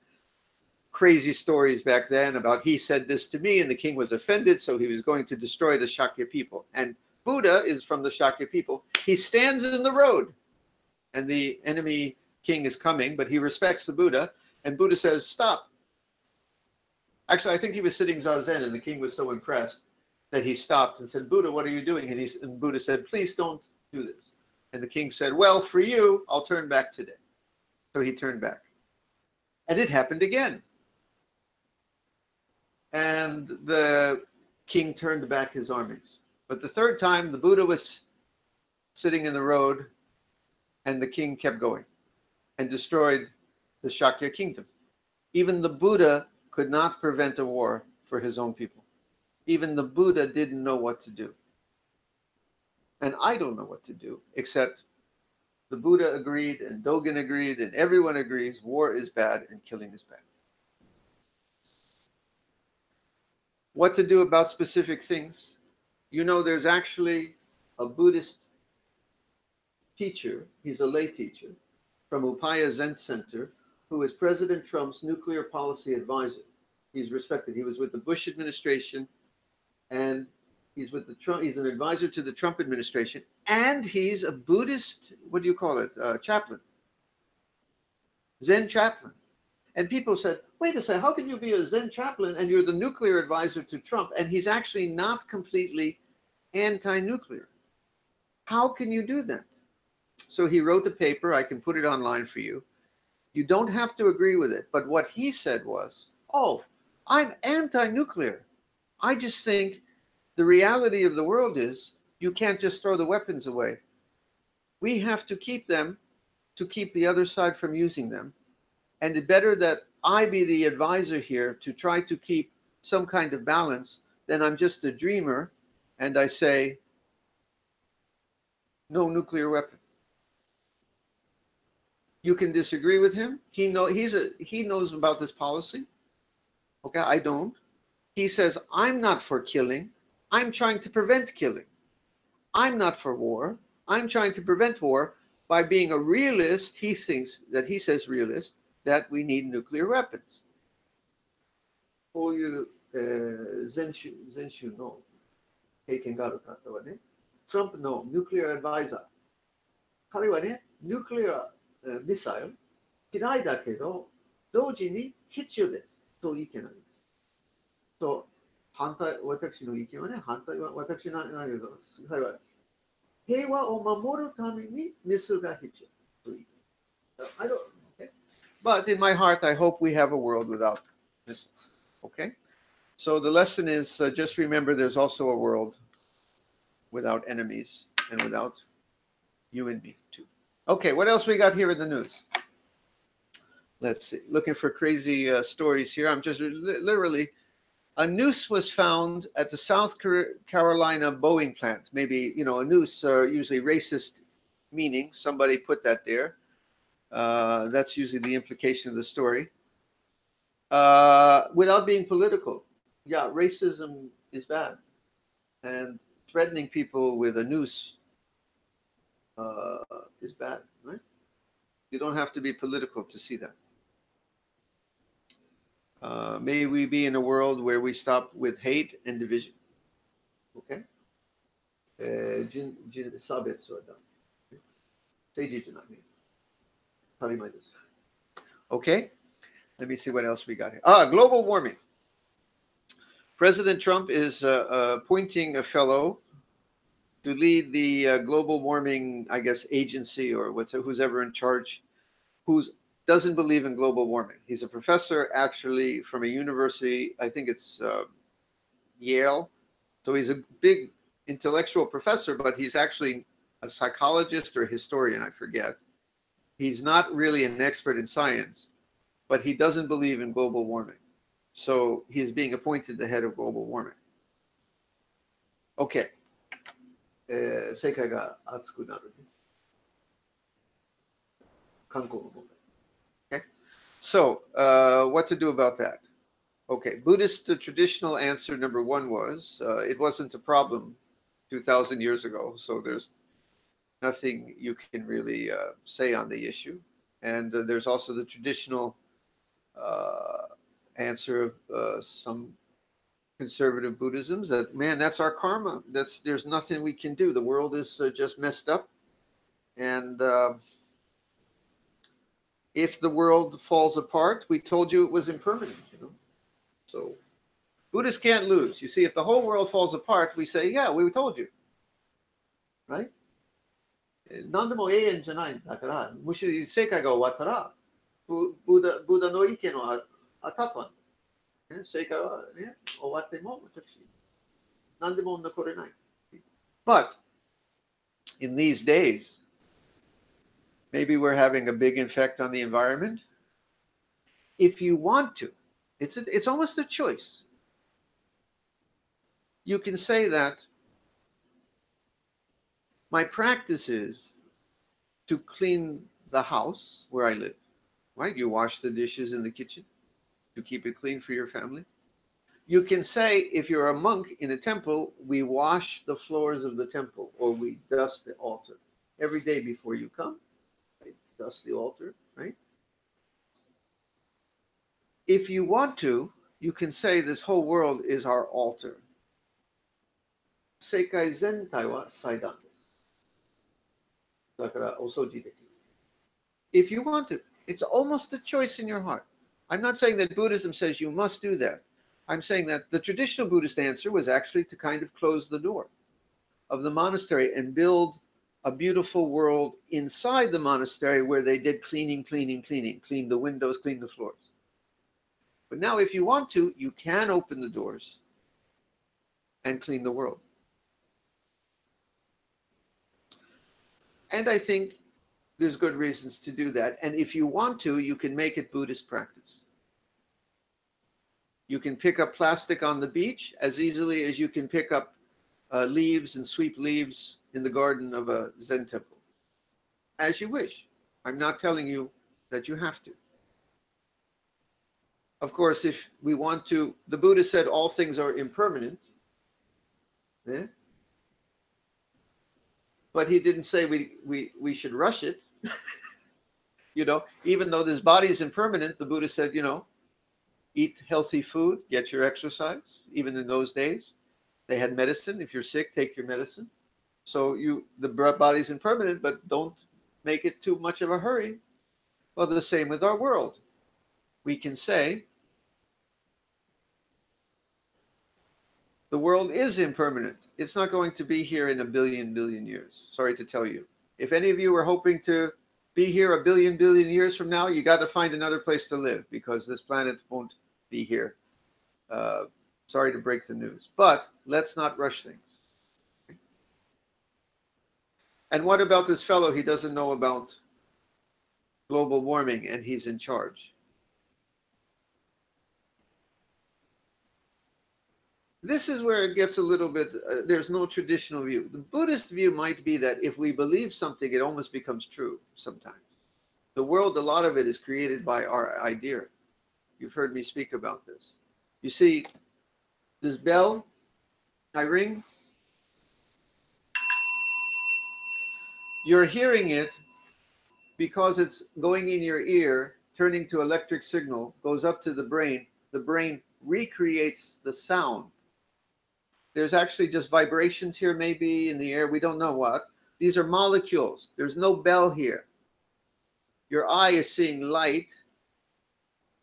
crazy stories back then about he said this to me, and the king was offended, so he was going to destroy the Shakya people. And Buddha is from the Shakya people. He stands in the road, and the enemy king is coming, but he respects the Buddha, and Buddha says, stop. Actually, I think he was sitting zazen, and the king was so impressed that he stopped and said, Buddha, what are you doing? And Buddha said, please don't do this. And the king said, well, for you, I'll turn back today. So he turned back. And it happened again. And the king turned back his armies. But the third time, the Buddha was sitting in the road, and the king kept going and destroyed the Shakya kingdom. Even the Buddha could not prevent a war for his own people. Even the Buddha didn't know what to do. And I don't know what to do, except the Buddha agreed, and Dogen agreed, and everyone agrees war is bad and killing is bad. What to do about specific things? You know, there's actually a Buddhist teacher, he's a lay teacher, from Upaya Zen Center, who is President Trump's nuclear policy advisor. He's respected. He was with the Bush administration, and he's with the Trump. He's an advisor to the Trump administration, and he's a Buddhist. What do you call it? Chaplain, Zen chaplain. And people said, "Wait a second. How can you be a Zen chaplain and you're the nuclear advisor to Trump?" And he's actually not completely anti-nuclear. How can you do that? So he wrote the paper. I can put it online for you. You don't have to agree with it. But what he said was, oh, I'm anti-nuclear. I just think the reality of the world is you can't just throw the weapons away. We have to keep them to keep the other side from using them. And it's better that I be the advisor here to try to keep some kind of balance than I'm just a dreamer and I say, no nuclear weapon. You can disagree with him. He knows about this policy. Okay, I don't. He says, I'm not for killing. I'm trying to prevent killing. I'm not for war. I'm trying to prevent war by being a realist. He thinks that he says realist, that we need nuclear weapons. こういう前週の経験がある方はね、トランプのニュークリアアドバイザー、彼はね、ニュークリアミサイル嫌いだけど、同時に必要ですという意見なんです。と、反対、私の意見はね、反対は私なんだけど、彼は平和を守るためにミスが必要という意見。I don't, okay? But in my heart, I hope we have a world without missiles. Okay? So the lesson is just remember there's also a world without enemies and without you and me too. Okay, what else we got here in the news? Let's see. Looking for crazy stories here. I'm just literally, a noose was found at the South Carolina Boeing plant. Maybe, you know, a noose, usually racist meaning. Somebody put that there. That's usually the implication of the story. Without being political. Yeah, racism is bad. And threatening people with a noose is bad, right? You don't have to be political to see that. May we be in a world where we stop with hate and division. Okay? Okay? Let me see what else we got here. Global warming. President Trump is appointing a fellow to lead the global warming, I guess, agency or who's ever in charge, who doesn't believe in global warming. He's a professor actually from a university, I think it's Yale. So he's a big intellectual professor, but he's actually a psychologist or a historian, I forget. He's not really an expert in science, but he doesn't believe in global warming. So he's being appointed the head of global warming. Okay. 世界が熱くなる。観光の問題。Okay. So, what to do about that? Okay, Buddhist, the traditional answer number one was, it wasn't a problem 2,000 years ago, so there's nothing you can really say on the issue. And there's also the traditional answer of some conservative Buddhisms that, man, that's our karma. There's nothing we can do. The world is just messed up, and if the world falls apart, we told you it was impermanent. So Buddhists can't lose. You see, if the whole world falls apart, we say, yeah, we told you, right? 何でも永遠じゃないんだから、むしろ世界が終わったら、ブダの意見は当たった。世界はね、終わっても私、何でも残れない。But in these days, maybe we're having a big effect on the environment. If you want to, it's almost a choice. You can say that my practice is to clean the house where I live, right? You wash the dishes in the kitchen to keep it clean for your family. You can say, if you're a monk in a temple, we wash the floors of the temple, or we dust the altar. Every day before you come, right? Dust the altar, right? If you want to, you can say this whole world is our altar. Seikai zenkai wa saidan desu. If you want to, it's almost a choice in your heart. I'm not saying that Buddhism says you must do that. I'm saying that the traditional Buddhist answer was actually to kind of close the door of the monastery and build a beautiful world inside the monastery where they did clean the windows, clean the floors. But now if you want to, you can open the doors and clean the world. And I think there's good reasons to do that. And if you want to, you can make it Buddhist practice. You can pick up plastic on the beach as easily as you can pick up leaves and sweep leaves in the garden of a Zen temple. As you wish. I'm not telling you that you have to. Of course, if we want to, the Buddha said all things are impermanent. Yeah? But he didn't say we should rush it. Even though this body is impermanent, the Buddha said, eat healthy food, get your exercise. Even in those days, they had medicine. If you're sick, take your medicine. So the body's impermanent, but don't make it too much of a hurry. Well, the same with our world. We can say the world is impermanent. It's not going to be here in a billion years. Sorry to tell you. If any of you were hoping to be here a billion years from now, you got to find another place to live because this planet won't be here. Sorry to break the news, but let's not rush things. And what about this fellow? He doesn't know about global warming and he's in charge. This is where it gets a little bit, there's no traditional view. The Buddhist view might be that if we believe something, it almost becomes true sometimes. The world, a lot of it is created by our idea. You've heard me speak about this. You see, this bell, I ring. You're hearing it because it's going in your ear, turning to electric signal, goes up to the brain recreates the sound. There's actually just vibrations here, maybe in the air. We don't know what. These are molecules. There's no bell here. Your eye is seeing light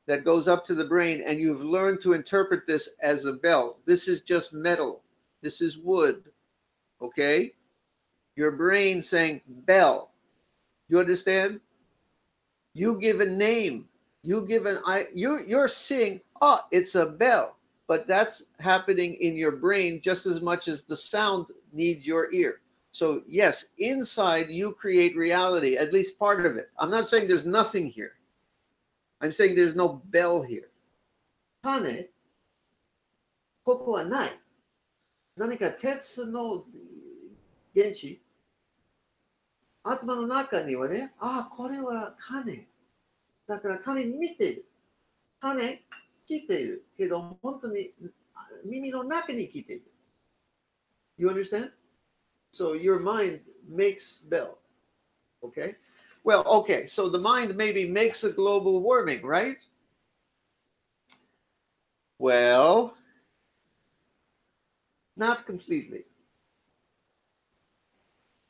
that goes up to the brain, and you've learned to interpret this as a bell. This is just metal. This is wood. Okay? Your brain saying bell. You understand? You give a name. You give an you're seeing, oh, it's a bell. But that's happening in your brain just as much as the sound needs your ear. So yes, inside you create reality, at least part of it. I'm not saying there's nothing here. I'm saying there's no bell here. Tane, koko wa nai. Nanika tetsu no genshi. Atma no naka ni wa ne, kore wa kane. だから彼に見ている。彼聞いているけど本当に耳の中に聞いている。You understand? So your mind makes Bell. Okay. Well, okay. So the mind maybe makes a global warming, right? Well, not completely.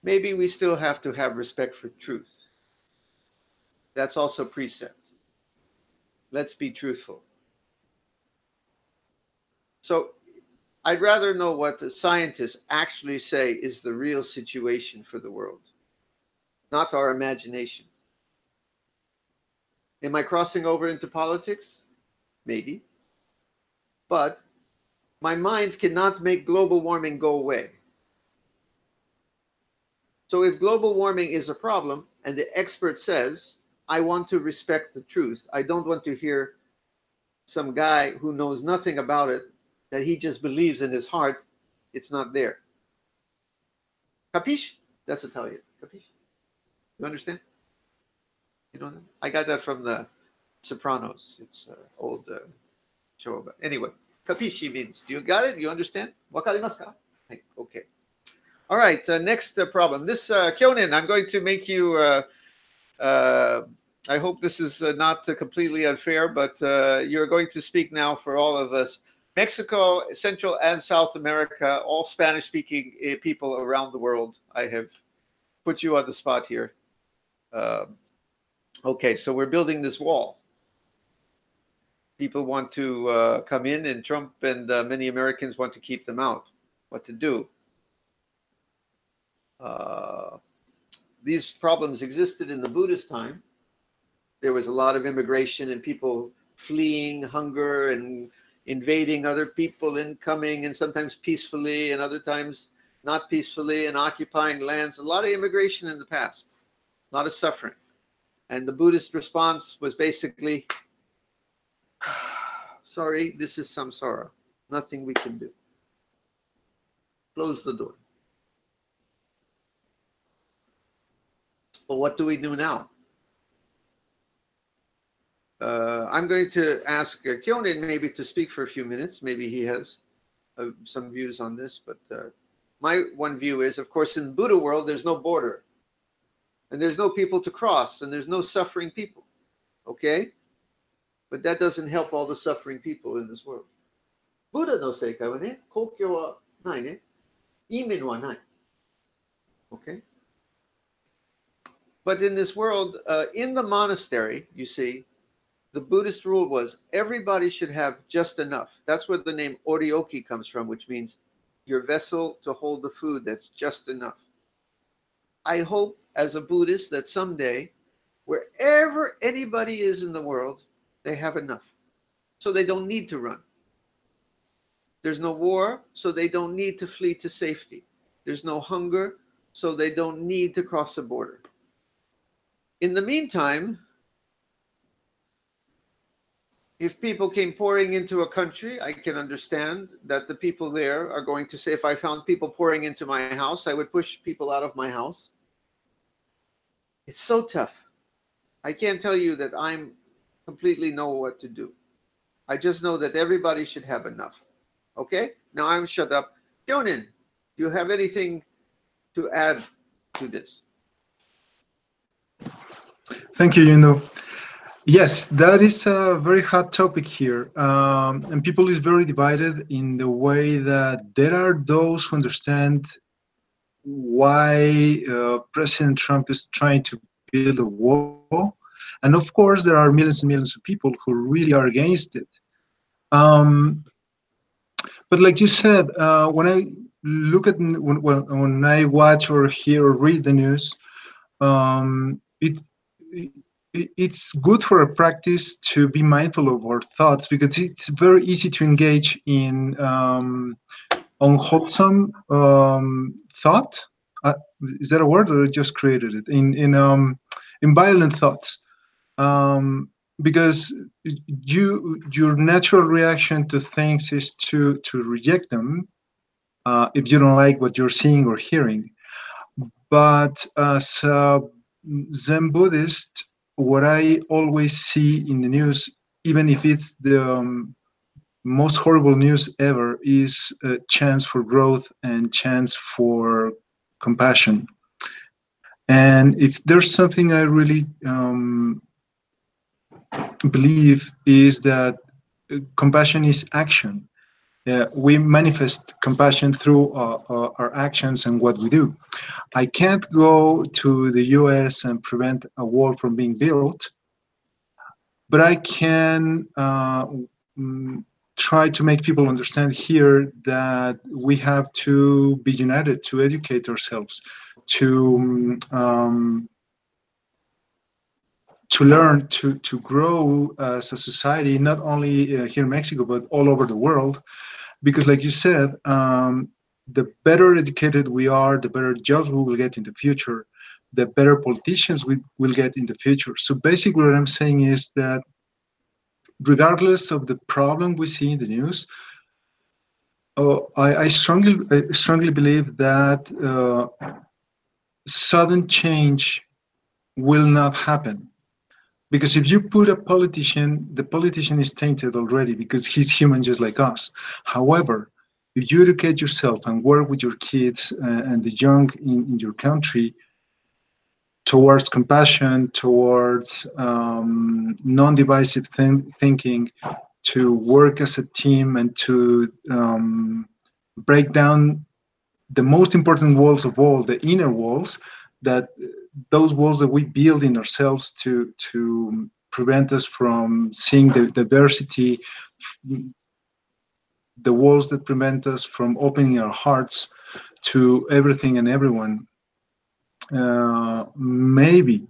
Maybe we still have to have respect for truth. That's also precept. Let's be truthful. So I'd rather know what the scientists actually say is the real situation for the world, not our imagination. Am I crossing over into politics? Maybe. But my mind cannot make global warming go away. So if global warming is a problem and the expert says, I want to respect the truth, I don't want to hear some guy who knows nothing about it, that he just believes in his heart, it's not there. Capiche? That's Italian. Capiche? You understand? You know, I got that from the Sopranos. It's an old show about. Anyway, capisci means, do you got it? You understand? Wakarimasu ka? Okay. All right. Next problem. This Kyonin, I'm going to make you. I hope this is not completely unfair, but you're going to speak now for all of us. Mexico, Central and South America, all Spanish-speaking people around the world. I have put you on the spot here. Okay, so we're building this wall. People want to come in, and Trump and many Americans want to keep them out. What to do? These problems existed in the Buddhist time. There was a lot of immigration and people fleeing hunger and invading other people, incoming, and sometimes peacefully and other times not peacefully, and occupying lands. A lot of immigration in the past, a lot of suffering. And the Buddhist response was basically, sorry, this is samsara. Nothing we can do. Close the door. But what do we do now? I'm going to ask Kyonin maybe to speak for a few minutes. Maybe he has some views on this. But my one view is, of course, in the Buddha world, there's no border. And there's no people to cross. And there's no suffering people. Okay? But that doesn't help all the suffering people in this world. Buddha no seikai wa ne, kokyo wa nai ne, imen wa nai. Okay? But in this world, in the monastery, you see, the Buddhist rule was everybody should have just enough. That's where the name orioki comes from, which means your vessel to hold the food that's just enough. I hope as a Buddhist that someday, wherever anybody is in the world, they have enough. So they don't need to run. There's no war, so they don't need to flee to safety. There's no hunger, so they don't need to cross the border. In the meantime, if people came pouring into a country, I can understand that the people there are going to say, if I found people pouring into my house, I would push people out of my house. It's so tough. I can't tell you that I completely know what to do. I just know that everybody should have enough. Okay? Now I'm shut up. Kyonin, do you have anything to add to this? Thank you, Yuno. Yes, that is a very hot topic here. And people is very divided in the way that there are those who understand why President Trump is trying to build a wall. And of course, there are millions and millions of people who really are against it. But like you said, when I look at, when I watch or hear or read the news, it's good for a practice to be mindful of our thoughts, because it's very easy to engage in unwholesome thought. Is that a word, or I just created it? In violent thoughts, because your natural reaction to things is to reject them if you don't like what you're seeing or hearing. But as a Zen Buddhist, what I always see in the news, even if it's the most horrible news ever, is a chance for growth and chance for compassion. And if there's something I really believe is that compassion is action. We manifest compassion through our actions and what we do. I can't go to the US and prevent a wall from being built, but I can try to make people understand here that we have to be united, to educate ourselves, to learn, to grow as a society, not only here in Mexico, but all over the world. Because like you said, the better educated we are, the better jobs we will get in the future, the better politicians we will get in the future. So basically what I'm saying is that regardless of the problem we see in the news, I strongly believe that sudden change will not happen. Because if you put a politician, the politician is tainted already because he's human just like us. However, if you educate yourself and work with your kids and the young in your country towards compassion, towards non-divisive thinking, to work as a team and to break down the most important walls of all, the inner walls, that those walls that we build in ourselves to prevent us from seeing the diversity, the walls that prevent us from opening our hearts to everything and everyone. Maybe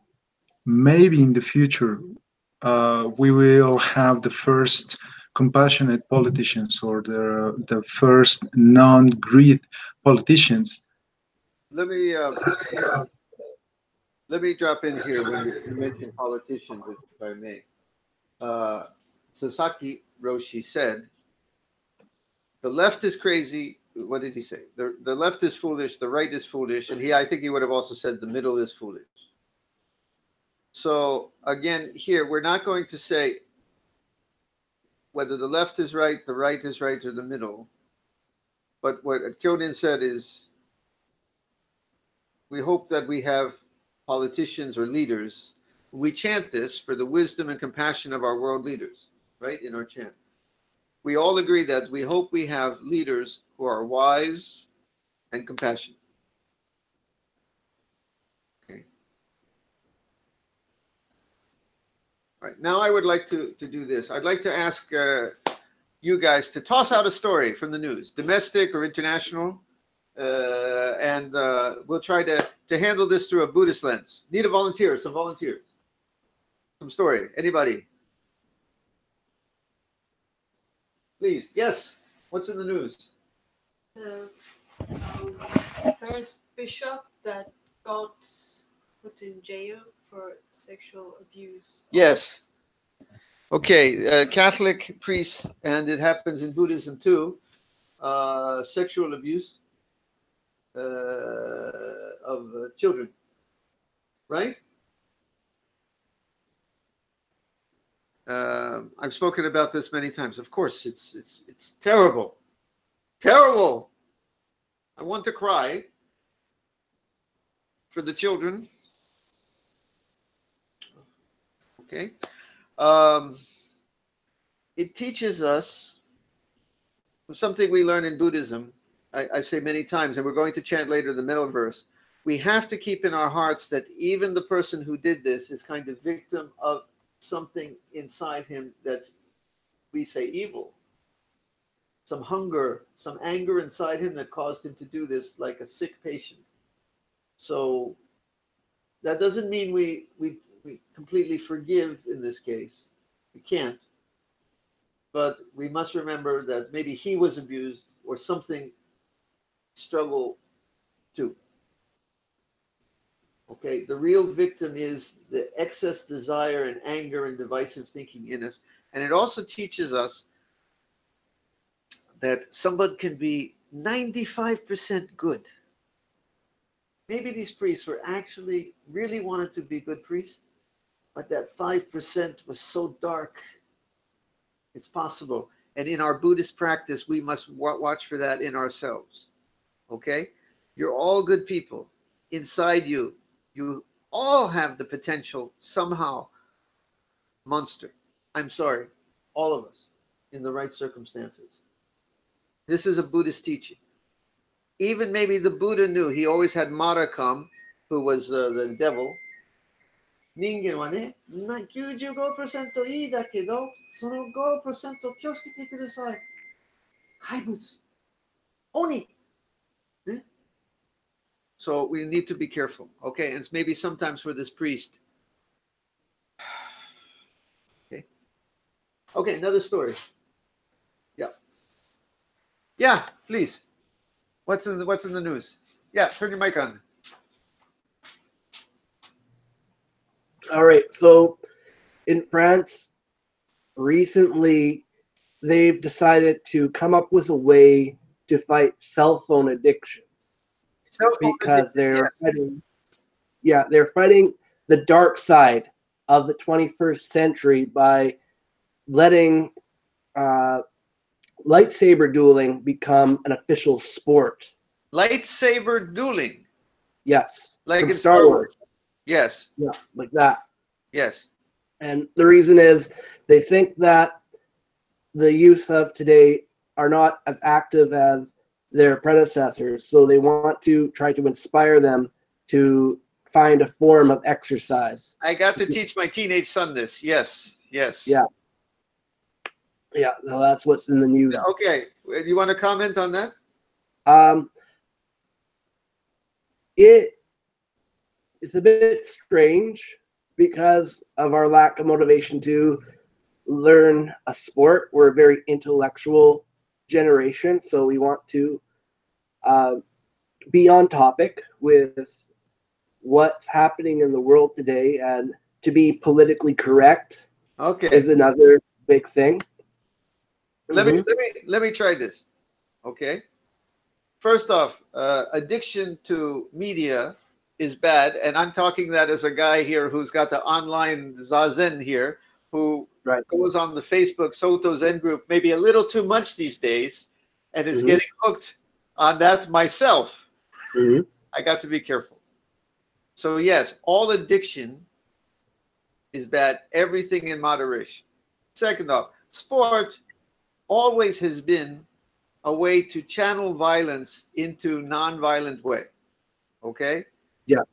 in the future we will have the first compassionate politicians, or the first non-greed politicians. Let me drop in here when you mentioned politicians, if I may. Sasaki Roshi said, the left is crazy. What did he say? The left is foolish, the right is foolish, and I think he would have also said the middle is foolish. So again, here, we're not going to say whether the left is right, the right is right, or the middle. But what Kyonin said is, we hope that we have politicians or leaders. We chant this for the wisdom and compassion of our world leaders, right, in our chant. We all agree that we hope we have leaders who are wise and compassionate. Okay. All right. Now I would like to do this. I'd like to ask you guys to toss out a story from the news, domestic or international, and we'll try to handle this through a Buddhist lens. Need a volunteer, some volunteers. Some story. Anybody? Please. Yes. What's in the news? The first bishop that got put in jail for sexual abuse. Yes. Okay. Catholic priests, and it happens in Buddhism too, sexual abuse of children, right? I've spoken about this many times. Of course, it's terrible, terrible. I want to cry for the children. Okay, it teaches us something we learn in Buddhism. I say many times, and we're going to chant later the middle verse. We have to keep in our hearts that even the person who did this is kind of victim of something inside him that's, we say, evil. Some hunger, some anger inside him that caused him to do this, like a sick patient. So that doesn't mean we completely forgive in this case. We can't. But we must remember that maybe he was abused or something struggle too. Okay, the real victim is the excess desire and anger and divisive thinking in us. And it also teaches us that someone can be 95% good. Maybe these priests were actually really wanted to be good priests, but that 5% was so dark. It's possible. And in our Buddhist practice, we must watch for that in ourselves. Okay? You're all good people. Inside you, you all have the potential somehow. Monster. I'm sorry. All of us, in the right circumstances. This is a Buddhist teaching. Even maybe the Buddha knew. He always had Mara come, who was the devil. 人間はね、95% いいだけど、その5%気をつけてください。怪物。鬼。ね? So we need to be careful. Okay, and maybe sometimes for this priest. Okay. Okay, another story. Yeah. Yeah, please. What's in the news? Yeah, turn your mic on. All right. So in France, recently, they've decided to come up with a way to fight cell phone addiction. Because they're fighting, they're fighting the dark side of the 21st century by letting lightsaber dueling become an official sport. Lightsaber dueling? Yes. Like in Star Wars. Yes. Yeah, like that. Yes. And the reason is they think that the youth of today are not as active as their predecessors, so they want to try to inspire them to find a form of exercise. I got to teach my teenage son this. Yes. Yes. Yeah. Yeah, well, that's what's in the news. Okay. You want to comment on that? It's a bit strange because of our lack of motivation to learn a sport. We're a very intellectual generation, so we want to be on topic with what's happening in the world today, and to be politically correct is another big thing. Let me try this. Okay. First off, addiction to media is bad, and I'm talking that as a guy here who's got the online Zazen here, who goes on the Facebook Soto Zen group maybe a little too much these days, and is getting hooked on that myself. I got to be careful. So yes, all addiction is bad. Everything in moderation. Second off, sport always has been a way to channel violence into non-violent way. Okay? Yeah.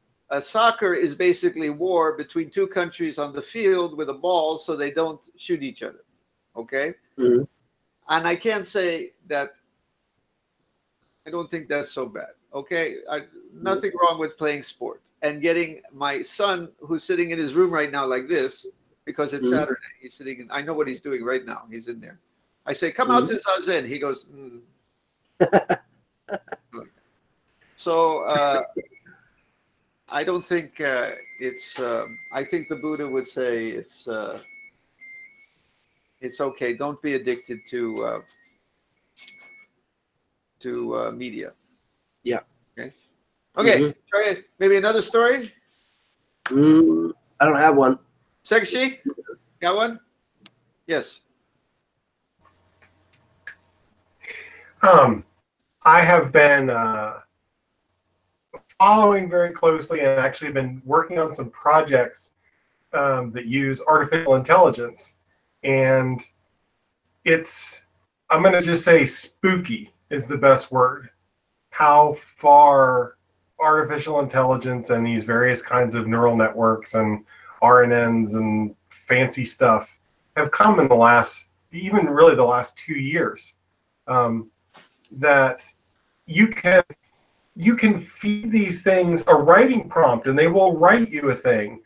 Soccer is basically war between two countries on the field with a ball so they don't shoot each other. Okay? And I can't say that I don't think that's so bad. Okay? Nothing wrong with playing sport. And getting my son, who's sitting in his room right now like this, because it's Saturday, he's sitting in, I know what he's doing right now. He's in there. I say, come out to Zazen. He goes, So I don't think it's, I think the Buddha would say it's okay. Don't be addicted to media. Yeah. Okay. Okay. Try maybe another story. I don't have one. Sekshi, got one? Yes. I have been following very closely and actually been working on some projects that use artificial intelligence. And I'm going to just say spooky is the best word. How far artificial intelligence and these various kinds of neural networks and RNNs and fancy stuff have come in the last, even really the last 2 years. That you can feed these things a writing prompt and they will write you a thing.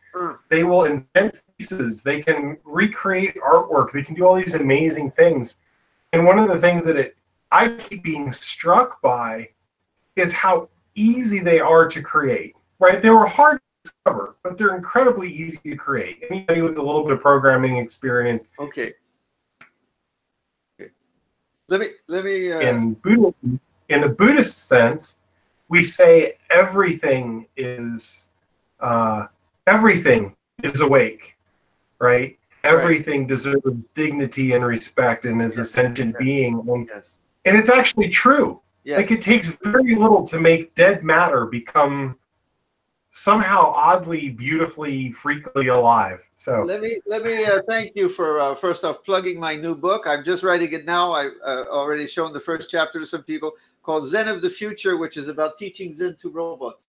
They will invent pieces. They can recreate artwork. They can do all these amazing things. And one of the things that I keep being struck by is how easy they are to create. Right? They were hard to discover, but they're incredibly easy to create. Anybody with a little bit of programming experience. Okay. Let me. In Buddhism, in a Buddhist sense, we say everything is awake, right? Everything deserves dignity and respect and is a sentient being, and it's actually true. Yes. Like it takes very little to make dead matter become somehow oddly, beautifully, freakily alive. So Let me thank you for first off plugging my new book. I'm just writing it now. I've already shown the first chapter to some people, called Zen of the Future, which is about teaching Zen to robots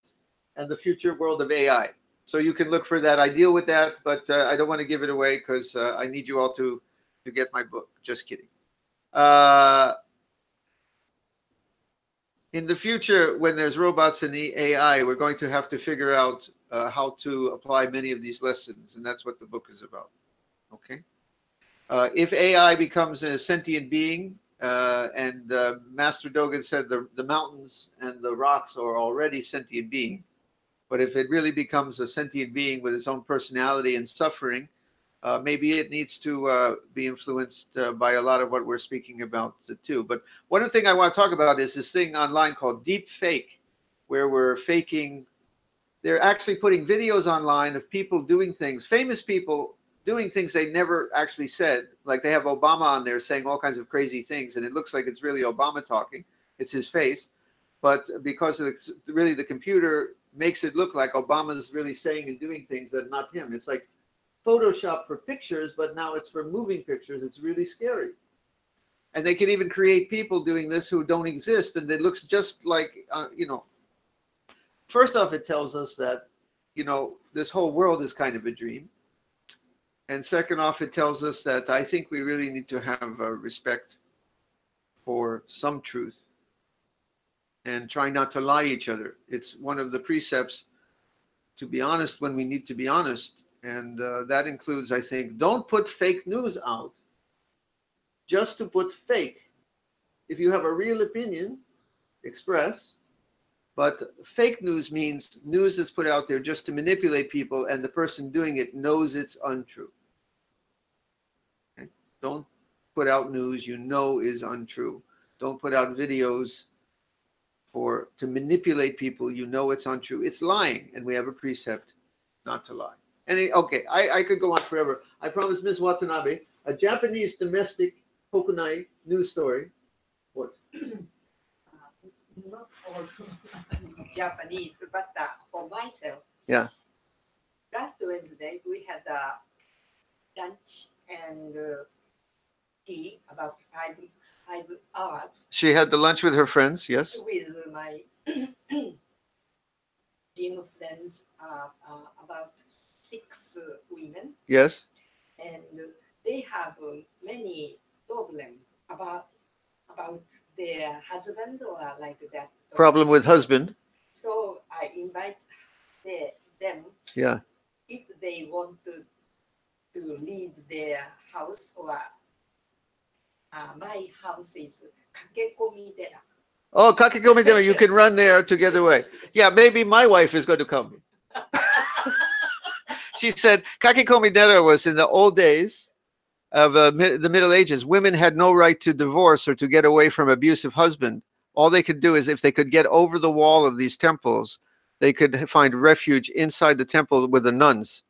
and the future world of AI. So you can look for that. I deal with that, but I don't want to give it away because I need you all to get my book. Just kidding. In the future, when there's robots and AI, we're going to have to figure out how to apply many of these lessons, and that's what the book is about. Okay. If AI becomes a sentient being, and Master Dogen said the mountains and the rocks are already sentient beings, but if it really becomes a sentient being with its own personality and suffering, maybe it needs to be influenced by a lot of what we're speaking about too. But one thing I want to talk about is this thing online called deep fake, where we're faking. They're actually putting videos online of people doing things, famous people doing things they never actually said. Like they have Obama on there saying all kinds of crazy things, and it looks like it's really Obama talking. It's his face. But because it's really the computer makes it look like Obama's really saying and doing things that are not him. It's like Photoshop for pictures, but now it's for moving pictures. It's really scary. And they can even create people doing this who don't exist, and it looks just like, you know, first off, it tells us that, you know, this whole world is kind of a dream. And second off, it tells us that I think we really need to have respect for some truth and try not to lie each other. It's one of the precepts to be honest when we need to be honest. And that includes, I think, don't put fake news out just to put fake. If you have a real opinion, express. But fake news means news that's put out there just to manipulate people, and the person doing it knows it's untrue. Okay? Don't put out news you know is untrue. Don't put out videos to manipulate people you know it's untrue. It's lying, and we have a precept not to lie. Okay, I could go on forever. I promised Ms. Watanabe a Japanese domestic Hokunai news story. What? Not all Japanese, but for myself. Yeah. Last Wednesday, we had lunch and tea about 5 hours. She had the lunch with her friends, yes? With my gym friends, about 6 women. Yes. And they have many problems about their husband or like that. Problem with husband. So I invite them. Yeah. If they want to leave their house, or my house is Kakekomidera. Oh, Kakekomidera, you can run there together away. Yeah, maybe my wife is going to come. She said Kakekomidera was in the old days of the Middle Ages. Women had no right to divorce or to get away from abusive husband. All they could do is, if they could get over the wall of these temples, they could find refuge inside the temple with the nuns,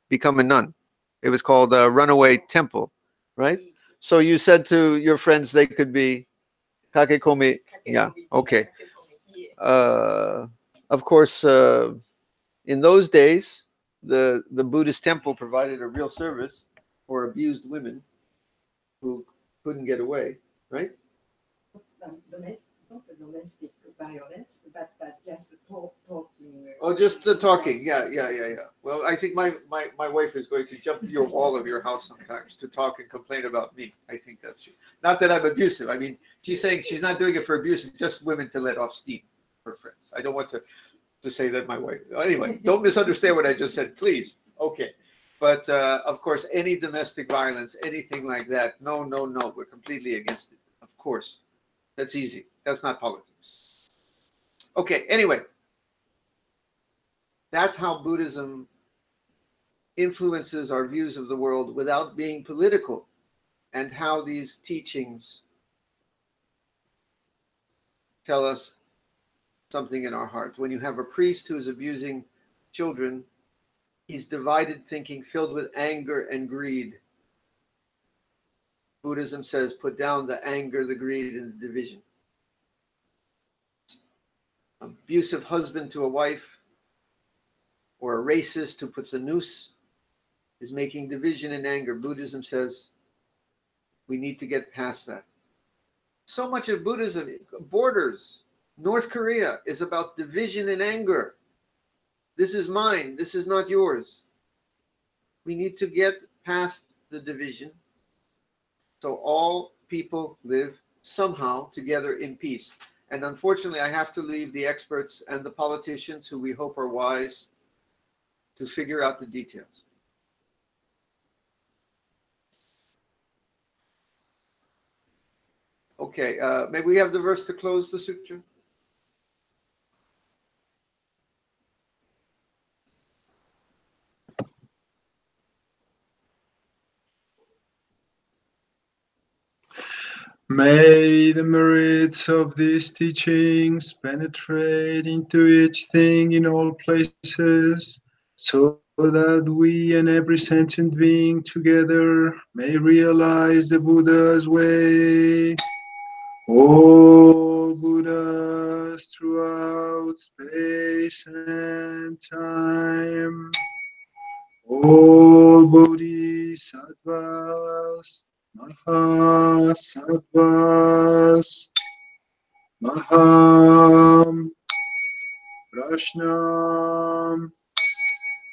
become a nun. It was called a runaway temple, right? So you said to your friends they could be Kakekomi. Yeah, okay. Of course, in those days, the Buddhist temple provided a real service for abused women who couldn't get away, right? Not domestic violence, but just talking. Oh, just the talking. Yeah. Well, I think my wife is going to jump your wall of your house sometimes to talk and complain about me. I think that's true. Not that I'm abusive. I mean, she's saying she's not doing it for abuse, just women to let off steam, her friends. I don't want to say that my wife. Anyway, don't misunderstand what I just said, please. Okay. But of course, any domestic violence, anything like that, no, we're completely against it. Of course. That's easy. That's not politics. Okay, anyway. That's how Buddhism influences our views of the world without being political, and how these teachings tell us something in our heart. When you have a priest who is abusing children, he's divided thinking, filled with anger and greed. Buddhism says, put down the anger, the greed, and the division. abusive husband to a wife, or a racist who puts a noose, is making division and anger. Buddhism says we need to get past that. So much of Buddhism, borders, North Korea is about division and anger. This is mine, this is not yours. We need to get past the division so all people live somehow together in peace. And unfortunately, I have to leave the experts and the politicians, who we hope are wise, to figure out the details. Okay, maybe we have the verse to close the sutra. May the merits of these teachings penetrate into each thing in all places, so that we and every sentient being together may realize the Buddha's way. All Buddhas throughout space and time, all Bodhisattvas, Mahasattvas, Maham, Prashnam,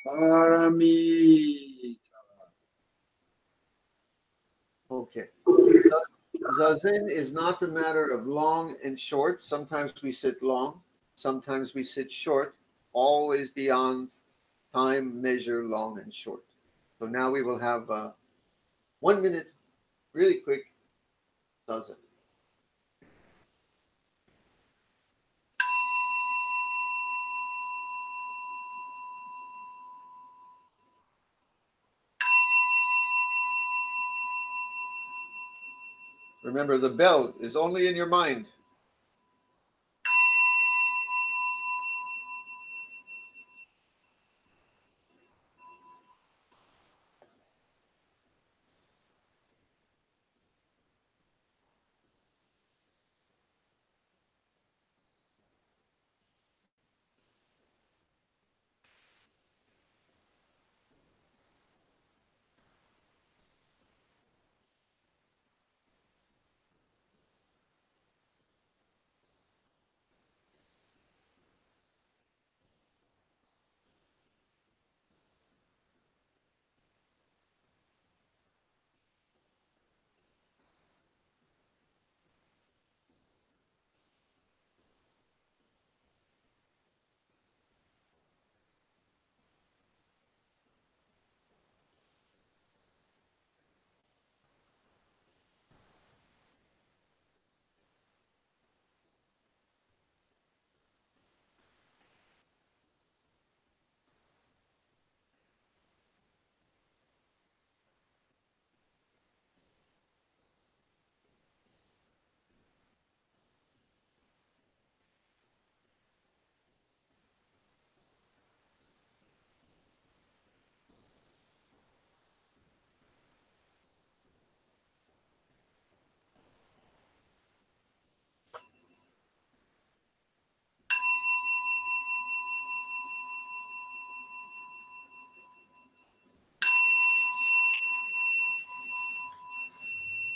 Paramita. Okay. Zazen is not a matter of long and short. Sometimes we sit long, sometimes we sit short, always beyond time, measure long and short. So now we will have 1 minute, really quick, Zazen. Remember, the bell is only in your mind.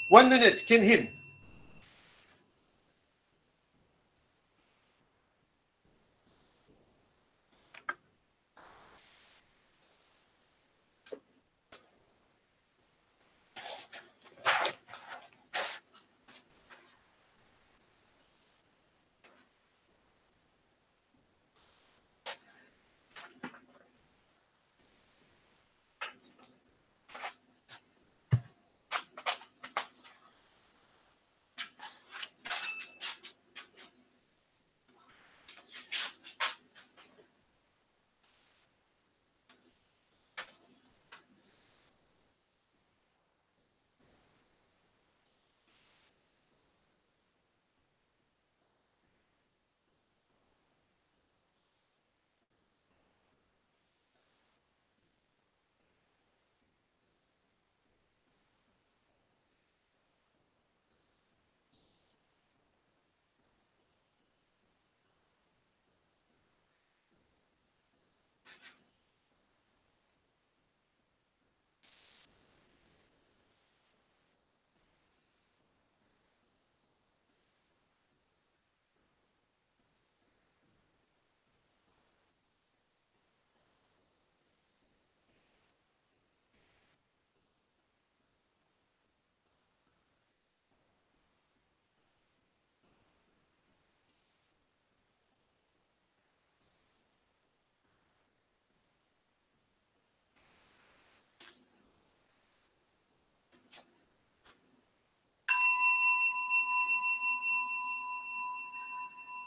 One minute, Kinhin.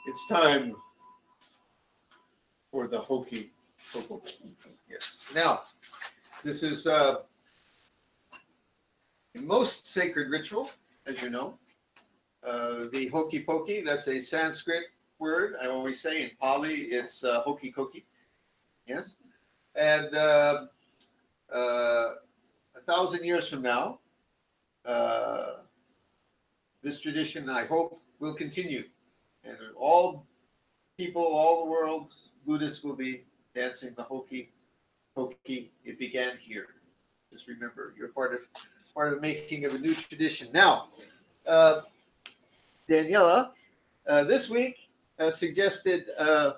it's time for the hokey pokey. Yes. Now, this is a most sacred ritual, as you know. The hokey pokey, that's a Sanskrit word. I always say in Pali, it's hokey cokey. Yes. And 1,000 years from now, this tradition, I hope, will continue. And all people, all the world, Buddhists will be dancing the hokey pokey. It began here. Just remember, you're part of making of a new tradition. Now, Daniela, this week suggested a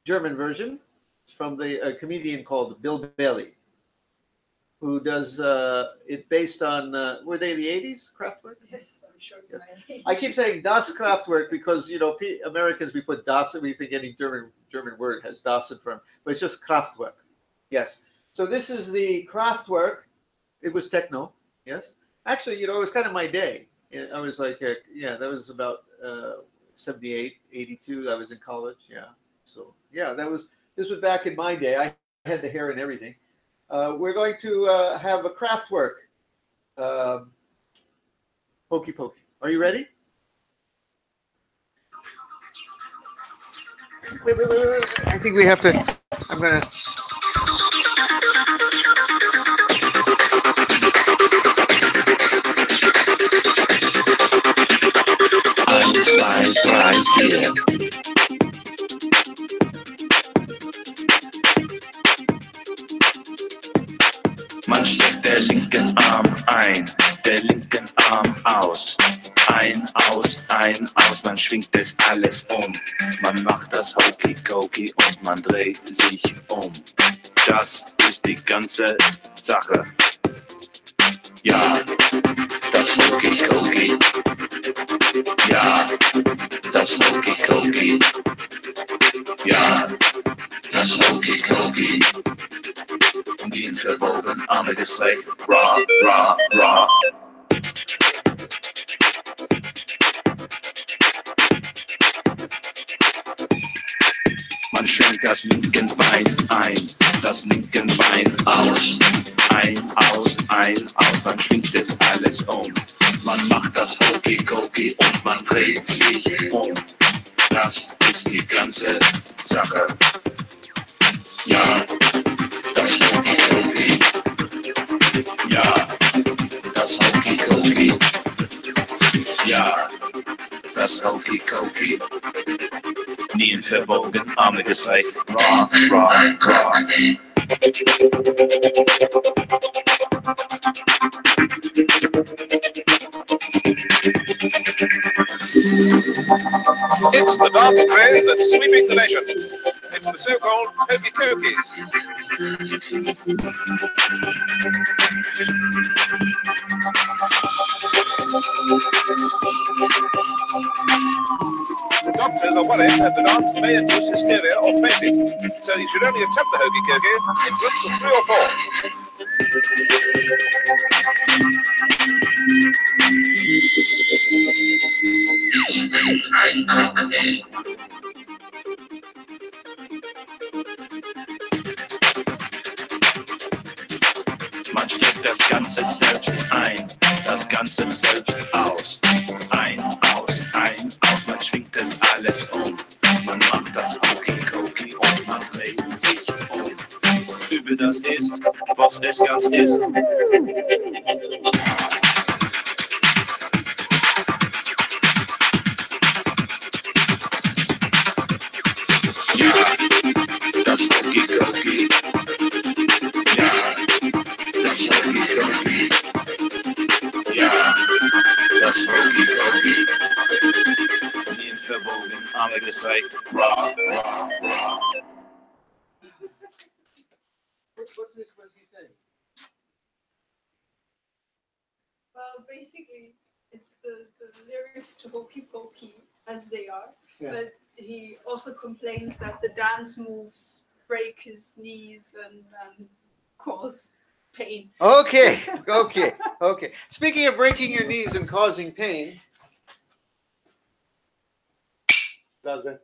German version from a comedian called Bill Bailey, who does it based on, were they the 80s, Kraftwerk? Yes, I'm sure. Yes. Yes. I keep saying Das Kraftwerk because, you know, Americans, we put Das, we think any German word has Das in front, but it's just Kraftwerk. Yes. So this is the Kraftwerk. It was techno. Yes. Actually, you know, it was kind of my day. I was like, yeah, that was about 78, 82. I was in college. Yeah. So, yeah, this was back in my day. I had the hair and everything. We're going to have a Kraftwerk hokey pokey. Are you ready? Wait. I think we have to. I'm going to. 1, 2, 3, 4. Man steckt der linken Arm ein, der linken Arm aus. Ein, aus, man schwingt das alles um. Man macht das Hokey-Cokey und man dreht sich um. Das ist die ganze Sache. Ja, das Hokey-Cokey. Ja, das Hokey-Cokey. Ja, das Hokey-Cokey. Und ihn verbogen, Arme gestreckt, ra, ra, ra. Man schwenkt das linken Bein ein, das linken Bein aus. Ein, aus, man schwingt es alles um. Man macht das Hokey-Cokey und man dreht sich um. Das ist die ganze Sache. Ja, das Hokey-Cokey. Ja, das Hokey-Cokey. Ja, das Hokey-Cokey. Knien verbogen, Arme gestreckt. Ra, ra, ra. It's the dance craze that's sweeping the nation. It's the so-called hokey-cokies. The doctors are worried that the dance may induce hysteria or fainting, so you should only attempt the hokey-cokie in groups of 3 or 4. Man steckt das Ganze selbst ein, das Ganze selbst aus. Ein, aus, man schwingt es alles um. Man macht das Hokey-Cokey und man dreht sich um. Übe das ist, was es ganz ist. Ja, das Hokey-Cokey. Ja, das Hokey-Cokey. Ja, das Hokey-Cokey. Knien verbogen, Arme gestreckt. Ra, ra, ra. What's he saying? Well, basically, it's the lyrics to Hokey Pokey as they are, Yeah. but he also complains that the dance moves break his knees and cause pain. Okay. Speaking of breaking your knees and causing pain, Zazen.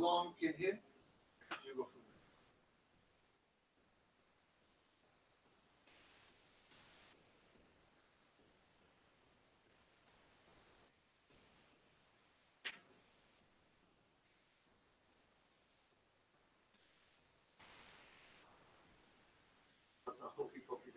long in here. You go from there. Hokey pokey.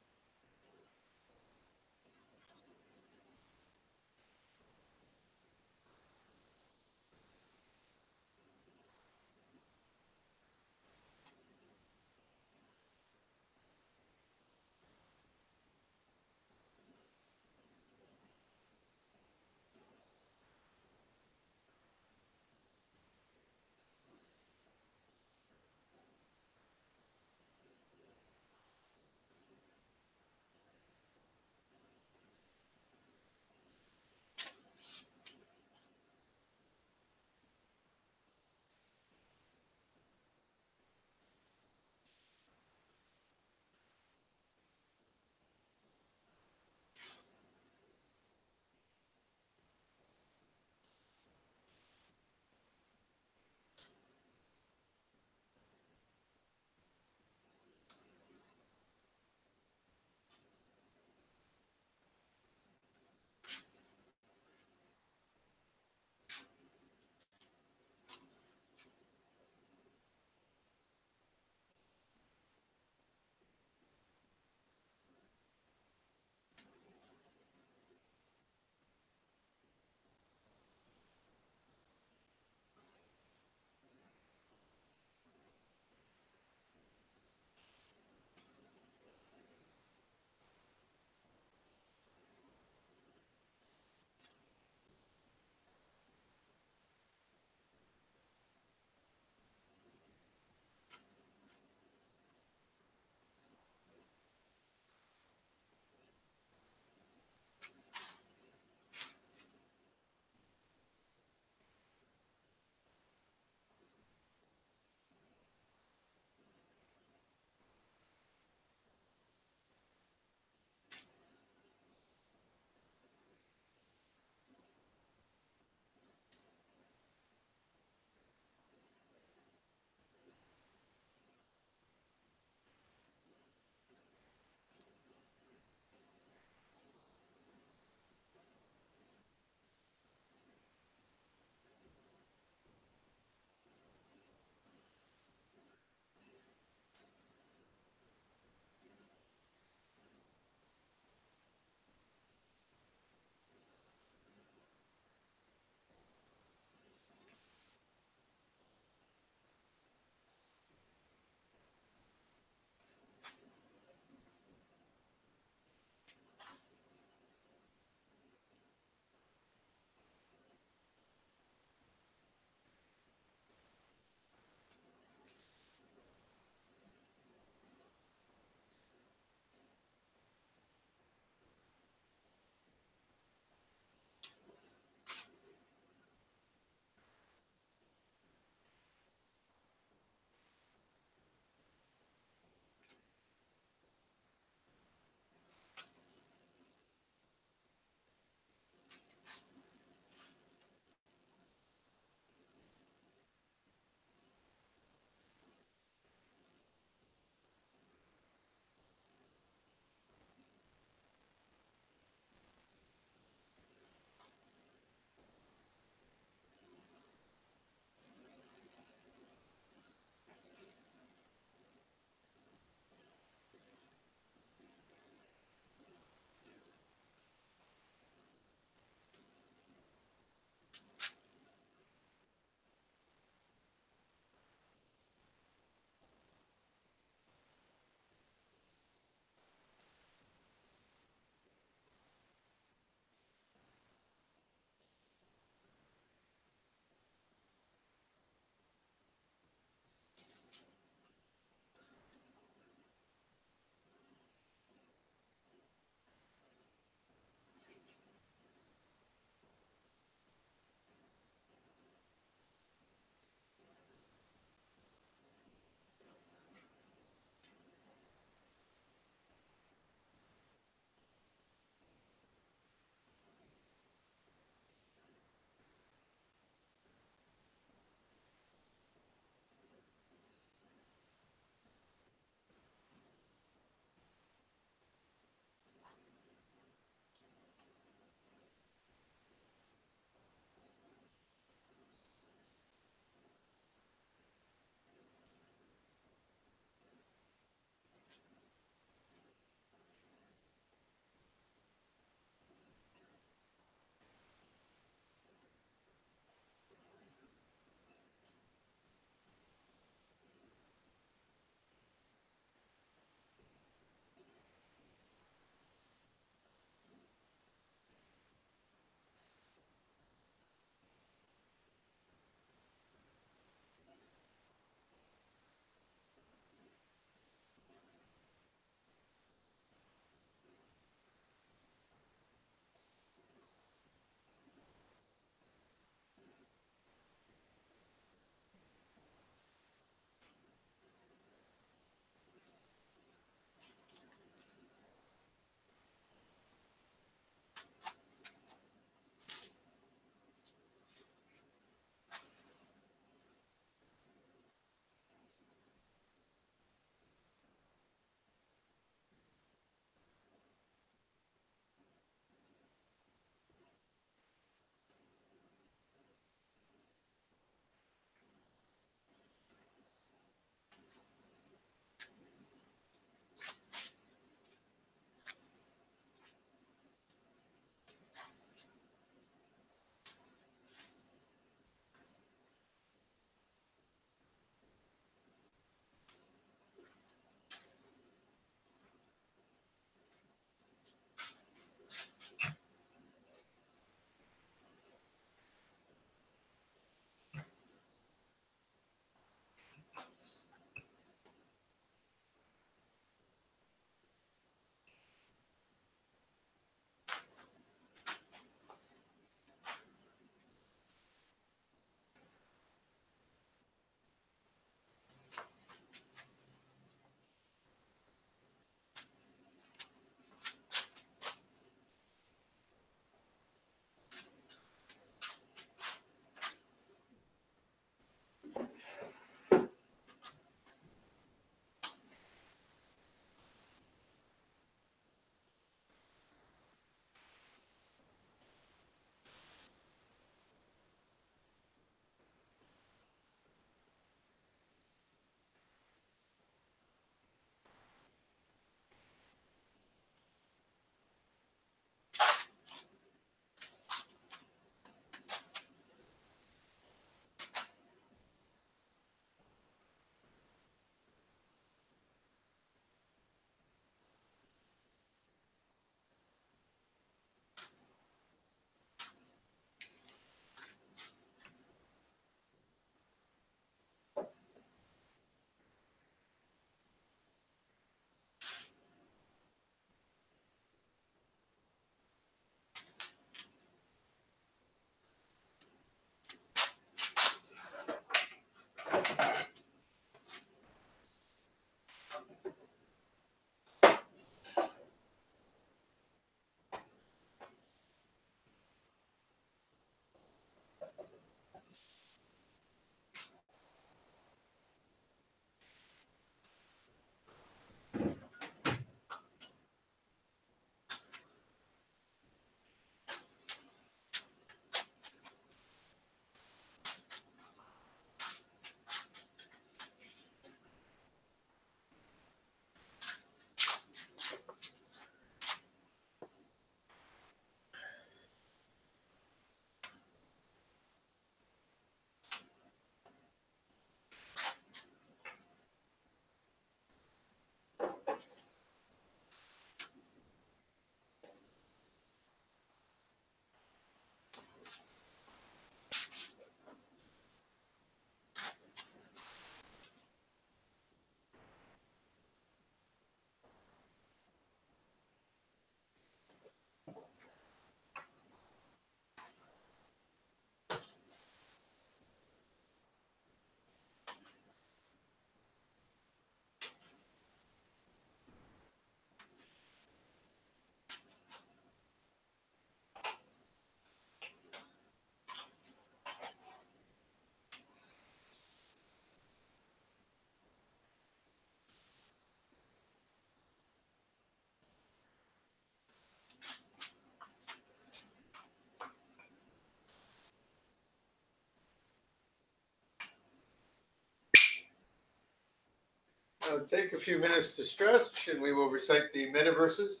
take a few minutes to stretch, and we will recite the metaverses.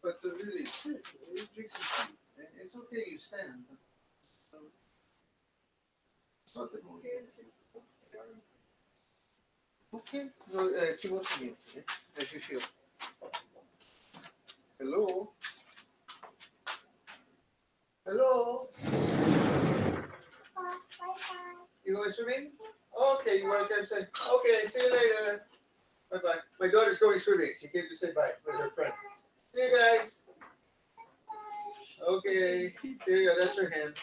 But really, it's okay you stand. It's not the okay. No, keep watching it as you feel. Hello? Hello? You going swimming? Okay, you want to come say, okay, see you later. Bye-bye. My daughter's going swimming. She came to say bye with her friend. See you guys. Okay. There you go. That's her hand.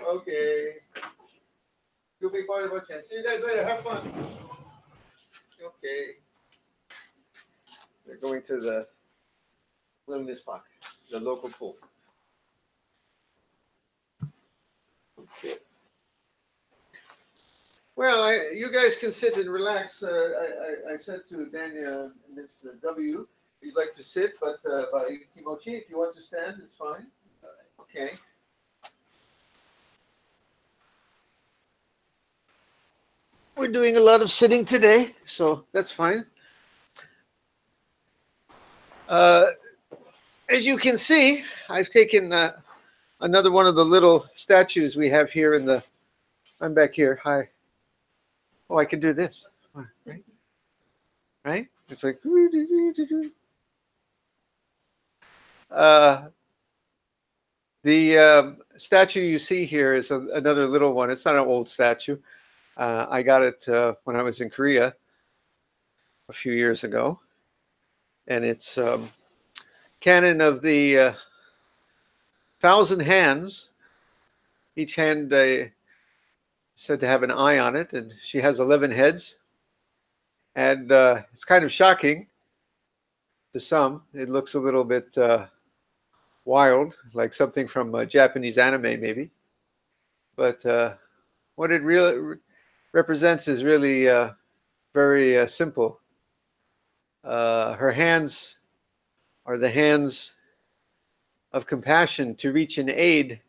Okay. You'll be part of our chance. See you guys later. Have fun. Okay. They're going to the Wellness Park, the local pool. Okay. Well, you guys can sit and relax. I said to Daniel and Ms. W, you'd like to sit, but by Kimochi, if you want to stand, it's fine. Okay. We're doing a lot of sitting today, so that's fine. As you can see, I've taken another one of the little statues we have here in the, I'm back here, hi. Oh, I can do this, right? Right? It's like, the statue you see here is another little one. It's not an old statue. I got it when I was in Korea a few years ago. And it's canon of the 1,000 hands. Each hand said to have an eye on it, and she has 11 heads. And it's kind of shocking to some. It looks a little bit wild, like something from a Japanese anime maybe. But what it really represents is really very simple. Her hands are the hands of compassion to reach an aid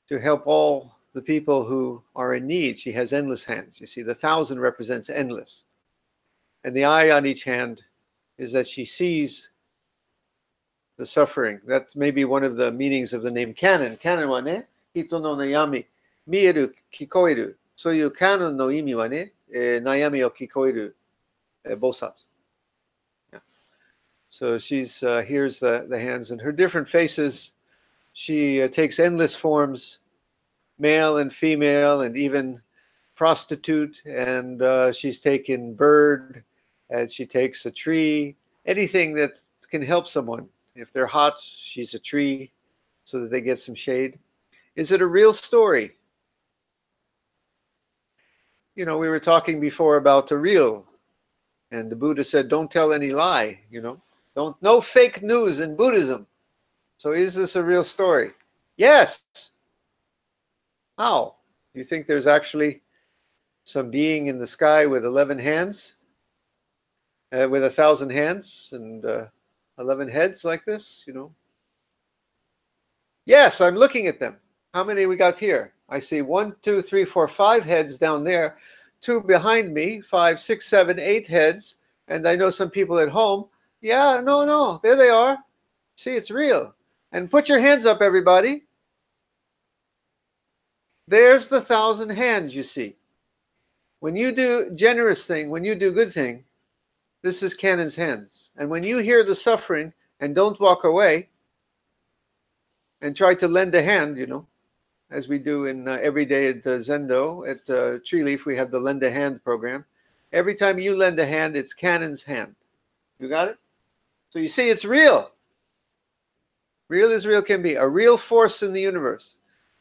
to help all the people who are in need. She has endless hands. You see, the 1,000 represents endless. And the eye on each hand is that she sees the suffering. That may be one of the meanings of the name Canon. Canon wa ne, hito no nayami, mieru, kikoeru. Soyu canon no imi wa ne, nayami o kikoeru bosatsu. Yeah. So she's here's the hands and her different faces. She takes endless forms, male and female, and even prostitute. And she's taken bird, and she takes a tree. Anything that can help someone. If they're hot, she's a tree, so that they get some shade. Is it a real story? You know, we were talking before about the real, and the Buddha said, "Don't tell any lie." You know, no fake news in Buddhism. So is this a real story? Yes. How? Do you think there's actually some being in the sky with 11 hands, with 1,000 hands and 11 heads like this? You know. Yes, I'm looking at them. How many we got here? I see 1, 2, 3, 4, 5 heads down there, 2 behind me, 5, 6, 7, 8 heads, and I know some people at home. Yeah, no, there they are. See, it's real. And put your hands up, everybody. There's the 1,000 hands, you see. When you do generous thing, when you do good thing, this is Canon's hands. And when you hear the suffering and don't walk away and try to lend a hand, you know, as we do in every day at Zendo, at Treeleaf, we have the Lend a Hand program. Every time you lend a hand, it's Canon's hand. You got it? So you see, it's real. Real as real can be. A real force in the universe.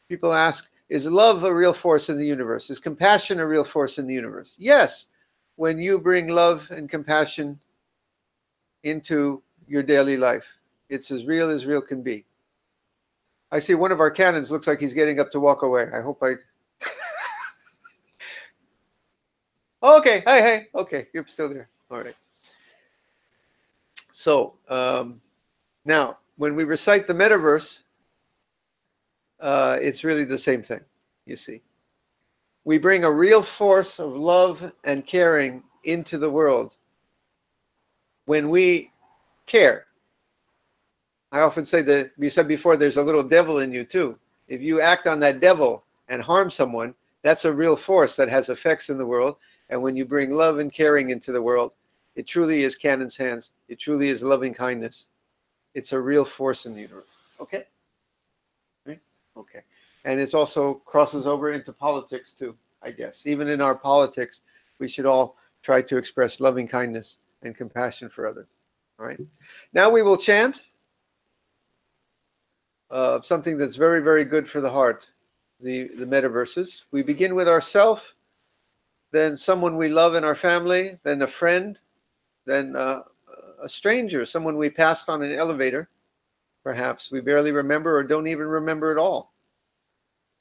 People ask, is love a real force in the universe? Is compassion a real force in the universe? Yes. When you bring love and compassion into your daily life, it's as real can be. I see one of our Canons looks like he's getting up to walk away. I hope I... Okay, hey, okay, you're still there. All right. So, now, when we recite the metaverse, it's really the same thing. you see. We bring a real force of love and caring into the world when we care. I often say that, we said before, there's a little devil in you too. If you act on that devil and harm someone, that's a real force that has effects in the world. And when you bring love and caring into the world, it truly is Canon's hands. It truly is loving kindness. It's a real force in the universe. Okay? Right? Okay. And it also crosses over into politics too, I guess. Even in our politics, we should all try to express loving kindness and compassion for others. All right? Now we will chant something that's very, very good for the heart, the metaverses. We begin with ourself, then someone we love in our family, then a friend, then a stranger, someone we passed on an elevator, perhaps we barely remember or don't even remember at all.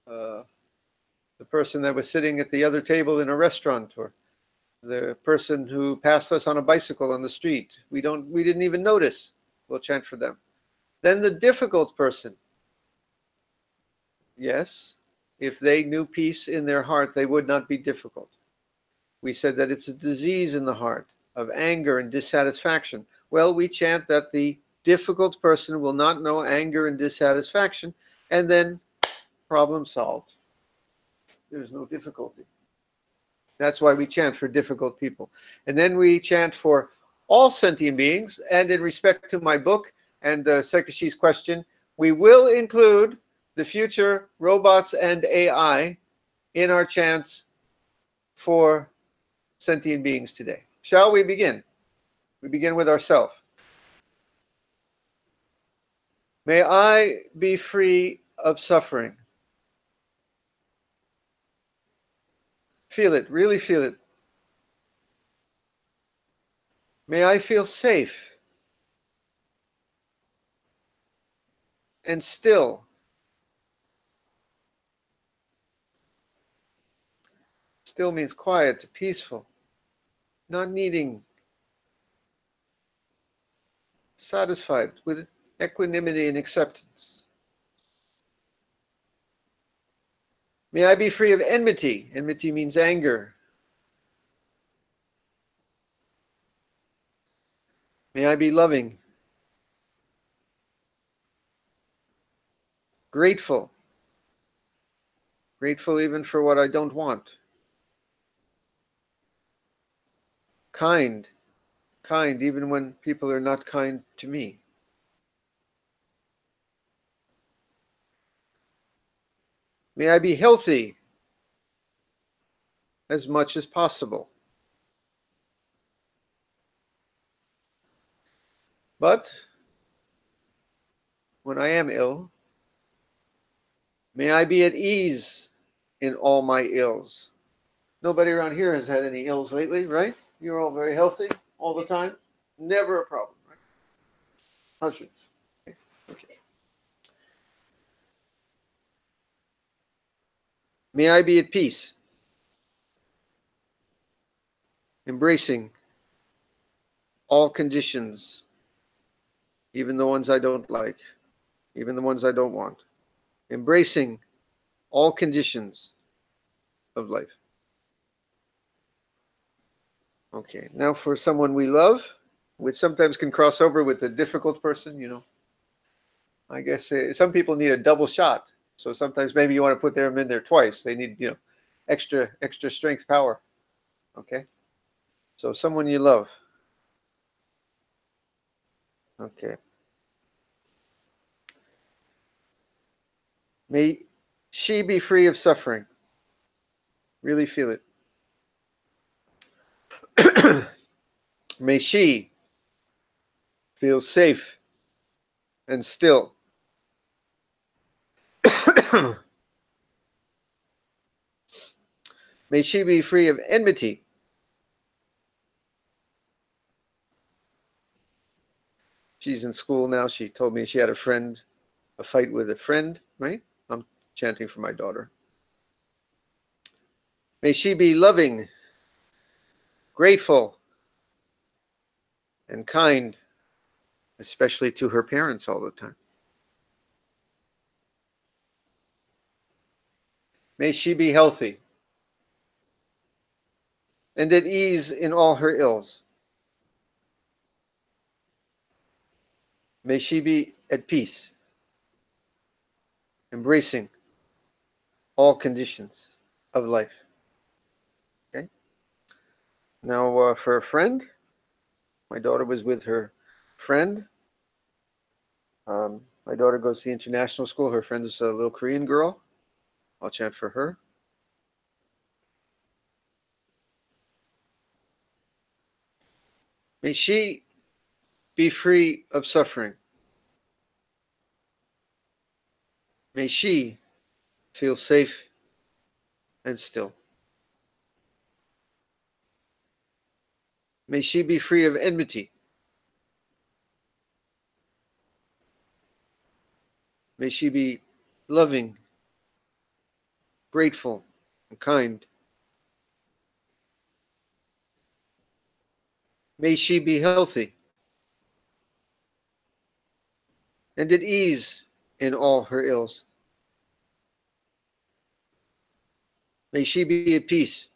The person that was sitting at the other table in a restaurant, or the person who passed us on a bicycle on the street. We didn't even notice. We'll chant for them. Then the difficult person. Yes, if they knew peace in their heart, they would not be difficult. We said that it's a disease in the heart of anger and dissatisfaction. Well, we chant that the difficult person will not know anger and dissatisfaction, and then problem solved. There's no difficulty. That's why we chant for difficult people. And then we chant for all sentient beings, and in respect to my book and Sekishi's question, we will include the future robots and AI in our chants for sentient beings today. Shall we begin? We begin with ourselves. May I be free of suffering. Feel it, really feel it. May I feel safe and still. Still means quiet, peaceful, not needing, satisfied with equanimity and acceptance. May I be free of enmity. Enmity means anger. May I be loving, grateful, grateful even for what I don't want. Kind, kind even when people are not kind to me. May I be healthy as much as possible. But when I am ill, may I be at ease in all my ills. Nobody around here has had any ills lately, right? You're all very healthy all the time. Never a problem, right? How's yours? Okay. May I be at peace, embracing all conditions, even the ones I don't like, even the ones I don't want. Embracing all conditions of life. Okay, now for someone we love, which sometimes can cross over with the difficult person, you know. I guess some people need a double shot. So sometimes maybe you want to put them in there twice. They need, you know, extra strength, power. Okay? So someone you love. Okay. May she be free of suffering. Really feel it. May she feel safe and still. May she be free of enmity. She's in school now. She told me she had a fight with a friend, right? I'm chanting for my daughter. May she be loving, grateful, and kind, especially to her parents all the time. May she be healthy and at ease in all her ills. May she be at peace, embracing all conditions of life. Okay. Now, for a friend, my daughter was with her friend. My daughter goes to the international school. Her friend is a little Korean girl. I'll chant for her. May she be free of suffering. May she feel safe and still. May she be free of enmity. May she be loving, grateful, and kind. May she be healthy and at ease in all her ills. May she be at peace,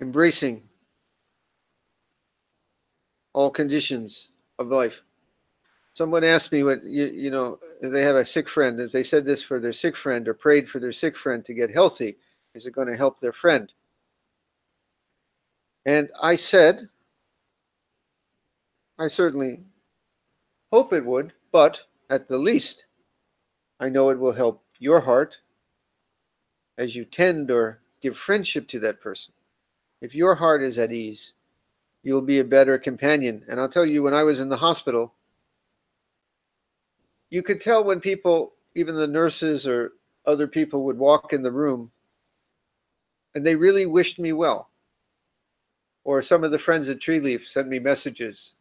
embracing all conditions of life. Someone asked me what if they have a sick friend, if they said this for their sick friend or prayed for their sick friend to get healthy, is it going to help their friend? And I said, I certainly hope it would, but at the least, I know it will help your heart as you tend or give friendship to that person. If your heart is at ease, you'll be a better companion. And I'll tell you, when I was in the hospital, you could tell when people, even the nurses or other people, would walk in the room and they really wished me well. Or some of the friends at Treeleaf sent me messages,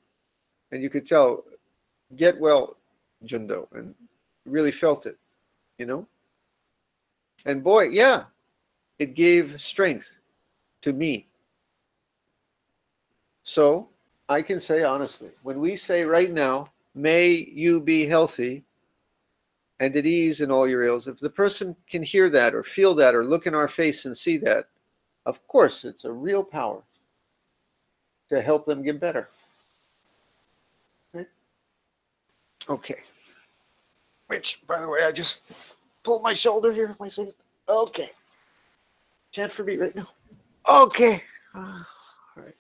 and you could tell, get well, Jundo, and really felt it, you know? And boy, yeah, it gave strength to me. So I can say honestly, when we say right now, may you be healthy and at ease in all your ills, if the person can hear that or feel that or look in our face and see that, of course, it's a real power to help them get better. Right? Okay. Which, by the way, I just pulled my shoulder here. Okay. Chant for me right now. Okay. All right.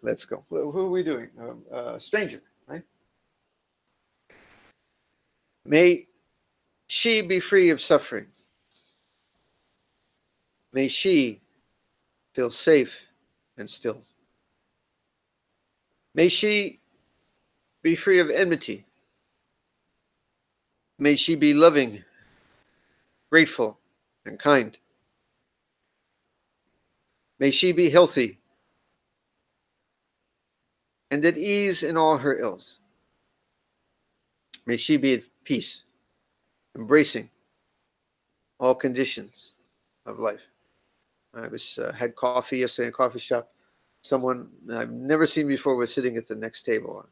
Let's go. Who are we doing? Stranger, right? May she be free of suffering. May she feel safe and still. May she be free of enmity. May she be loving, grateful, and kind. May she be healthy and at ease in all her ills. May she be at peace, embracing all conditions of life. I had coffee yesterday in a coffee shop. Someone I've never seen before was sitting at the next table.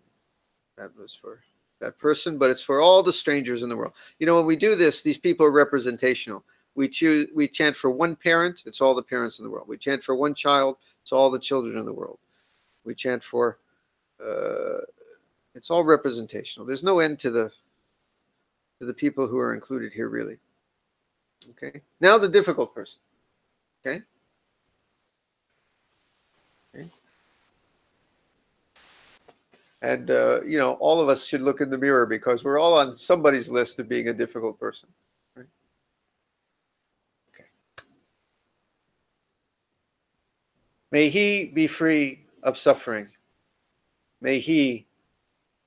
That was for that person, but it's for all the strangers in the world. You know, when we do this, these people are representational. We chant for one parent, it's all the parents in the world. We chant for one child, it's all the children in the world. We chant for, it's all representational. There's no end to the people who are included here, really. Okay. Now the difficult person. Okay. Okay. And, all of us should look in the mirror because we're all on somebody's list of being a difficult person. Right? Okay. May he be free of suffering. May he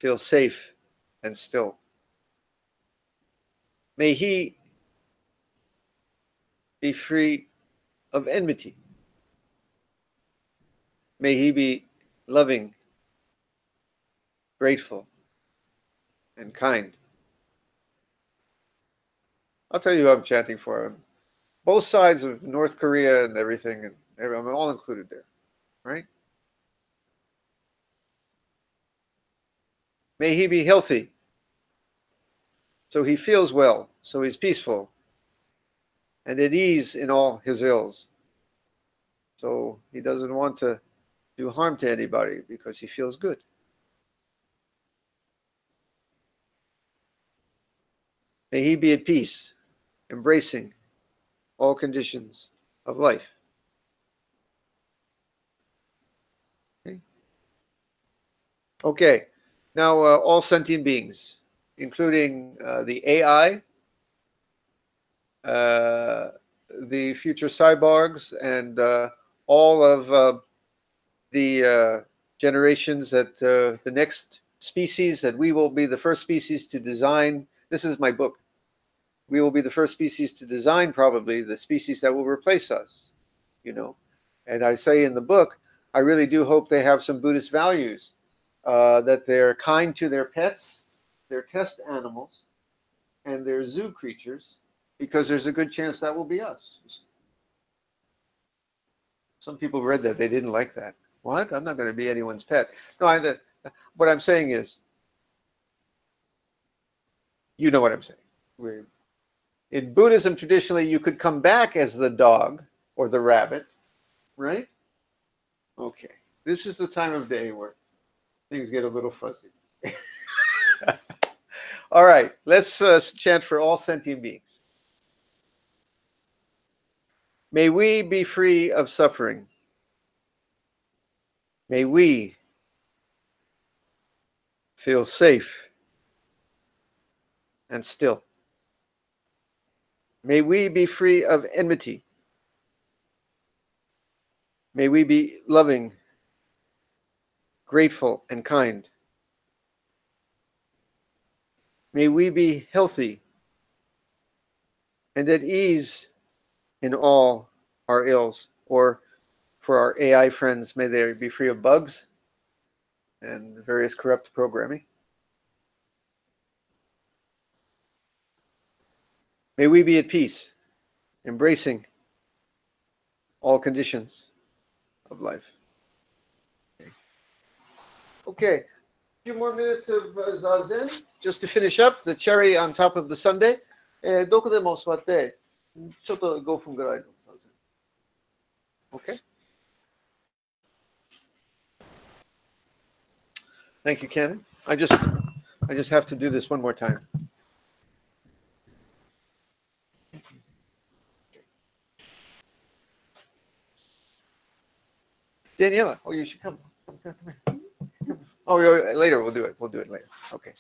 feel safe and still. May he be free of enmity. May he be loving, grateful, and kind. I'll tell you who I'm chanting for. Both sides of North Korea and everything, and I'm all included there, right? May he be healthy, so he feels well so he's peaceful, and at ease in all his ills. So he doesn't want to do harm to anybody because he feels good. May he be at peace, embracing all conditions of life. Okay, now all sentient beings, including the AI, the future cyborgs, and all of the generations that the next species that we will be the first species to design. This is my book. We will be the first species to design probably the species that will replace us, you know. And I say in the book, I really do hope they have some Buddhist values, that they're kind to their pets, their test animals, and their zoo creatures, because there's a good chance that will be us. Some people read that, they didn't like that. What? I'm not going to be anyone's pet. No, what I'm saying is, you know what I'm saying. In Buddhism, traditionally, you could come back as the dog or the rabbit, right? Okay. This is the time of day where things get a little fuzzy. All right. Let's chant for all sentient beings. May we be free of suffering. May we feel safe and still. May we be free of enmity. May we be loving, grateful, and kind. May we be healthy and at ease in all our ills. Or for our AI friends, may they be free of bugs and various corrupt programming. May we be at peace, embracing all conditions of life. Okay, a few more minutes of Zazen, just to finish up, the cherry on top of the sundae. どこでも座って、ちょっと5分ぐらいのZazen. Okay? Thank you, Ken. I just have to do this one more time. Daniela, oh, you should come. Come here. Oh, later we'll do it. We'll do it later. Okay.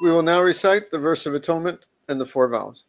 We will now recite the verse of atonement and the 4 vows.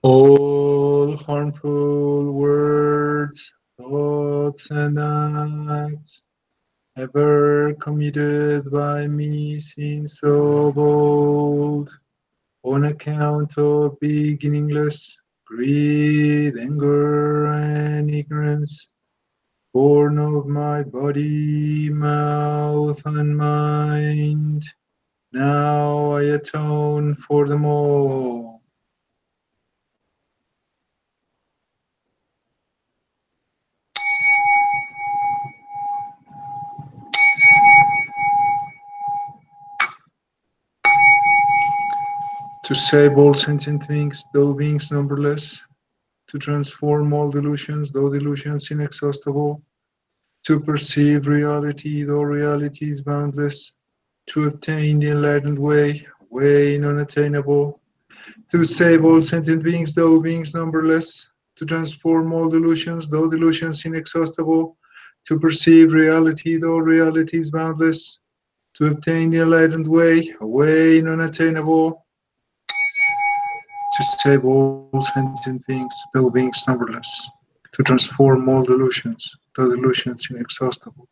All harmful words, thoughts, and acts ever committed by me since of old, on account of beginningless greed, anger, and ignorance, born of my body, mouth, and mind, now I atone for them all. To save all sentient things, though beings numberless, to transform all delusions, though delusions inexhaustible, to perceive reality, though reality is boundless, to obtain the enlightened way, a way unattainable, to save all sentient beings, though beings numberless, to transform all delusions, though delusions inexhaustible, to perceive reality, though reality is boundless, to obtain the enlightened way, a way unattainable, to save all sentient beings, though beings numberless, to transform all delusions, though delusions inexhaustible,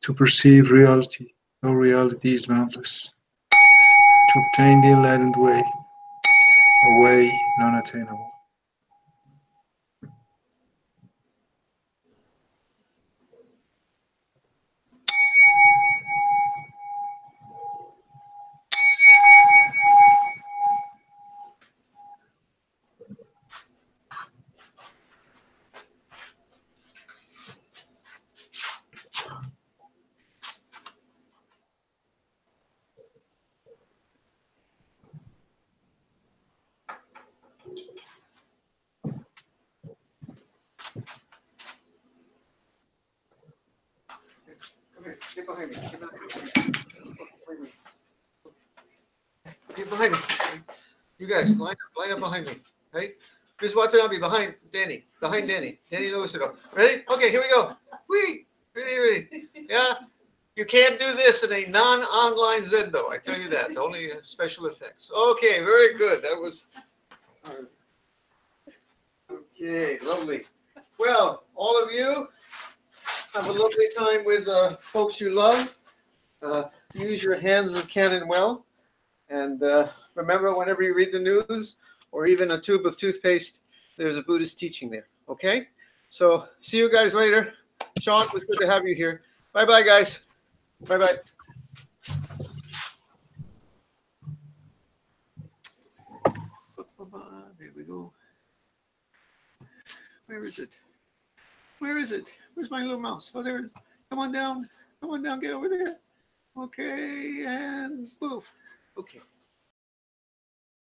to perceive reality, though reality is boundless, to obtain the enlightened way, a way non-attainable. Come here, get behind me. Get behind me. You guys, line up behind me. Right? Ms. Watanabe, behind Danny. Behind Danny. Danny knows it all. Ready? Okay, here we go. Whee! Ready. Yeah? You can't do this in a non-online Zendo. I tell you that. Only special effects. Okay, very good. That was... Okay, lovely. Well, all of you, have a lovely time with folks you love. Use your hands of canon well. And remember, whenever you read the news or even a tube of toothpaste, there's a Buddhist teaching there. Okay? So see you guys later. Sean, it was good to have you here. Bye-bye, guys. Bye-bye. There we go. Where is it? Where is it? Where's my little mouse? Oh, there it is. Come on down. Come on down. Get over there. Okay, and move. Okay.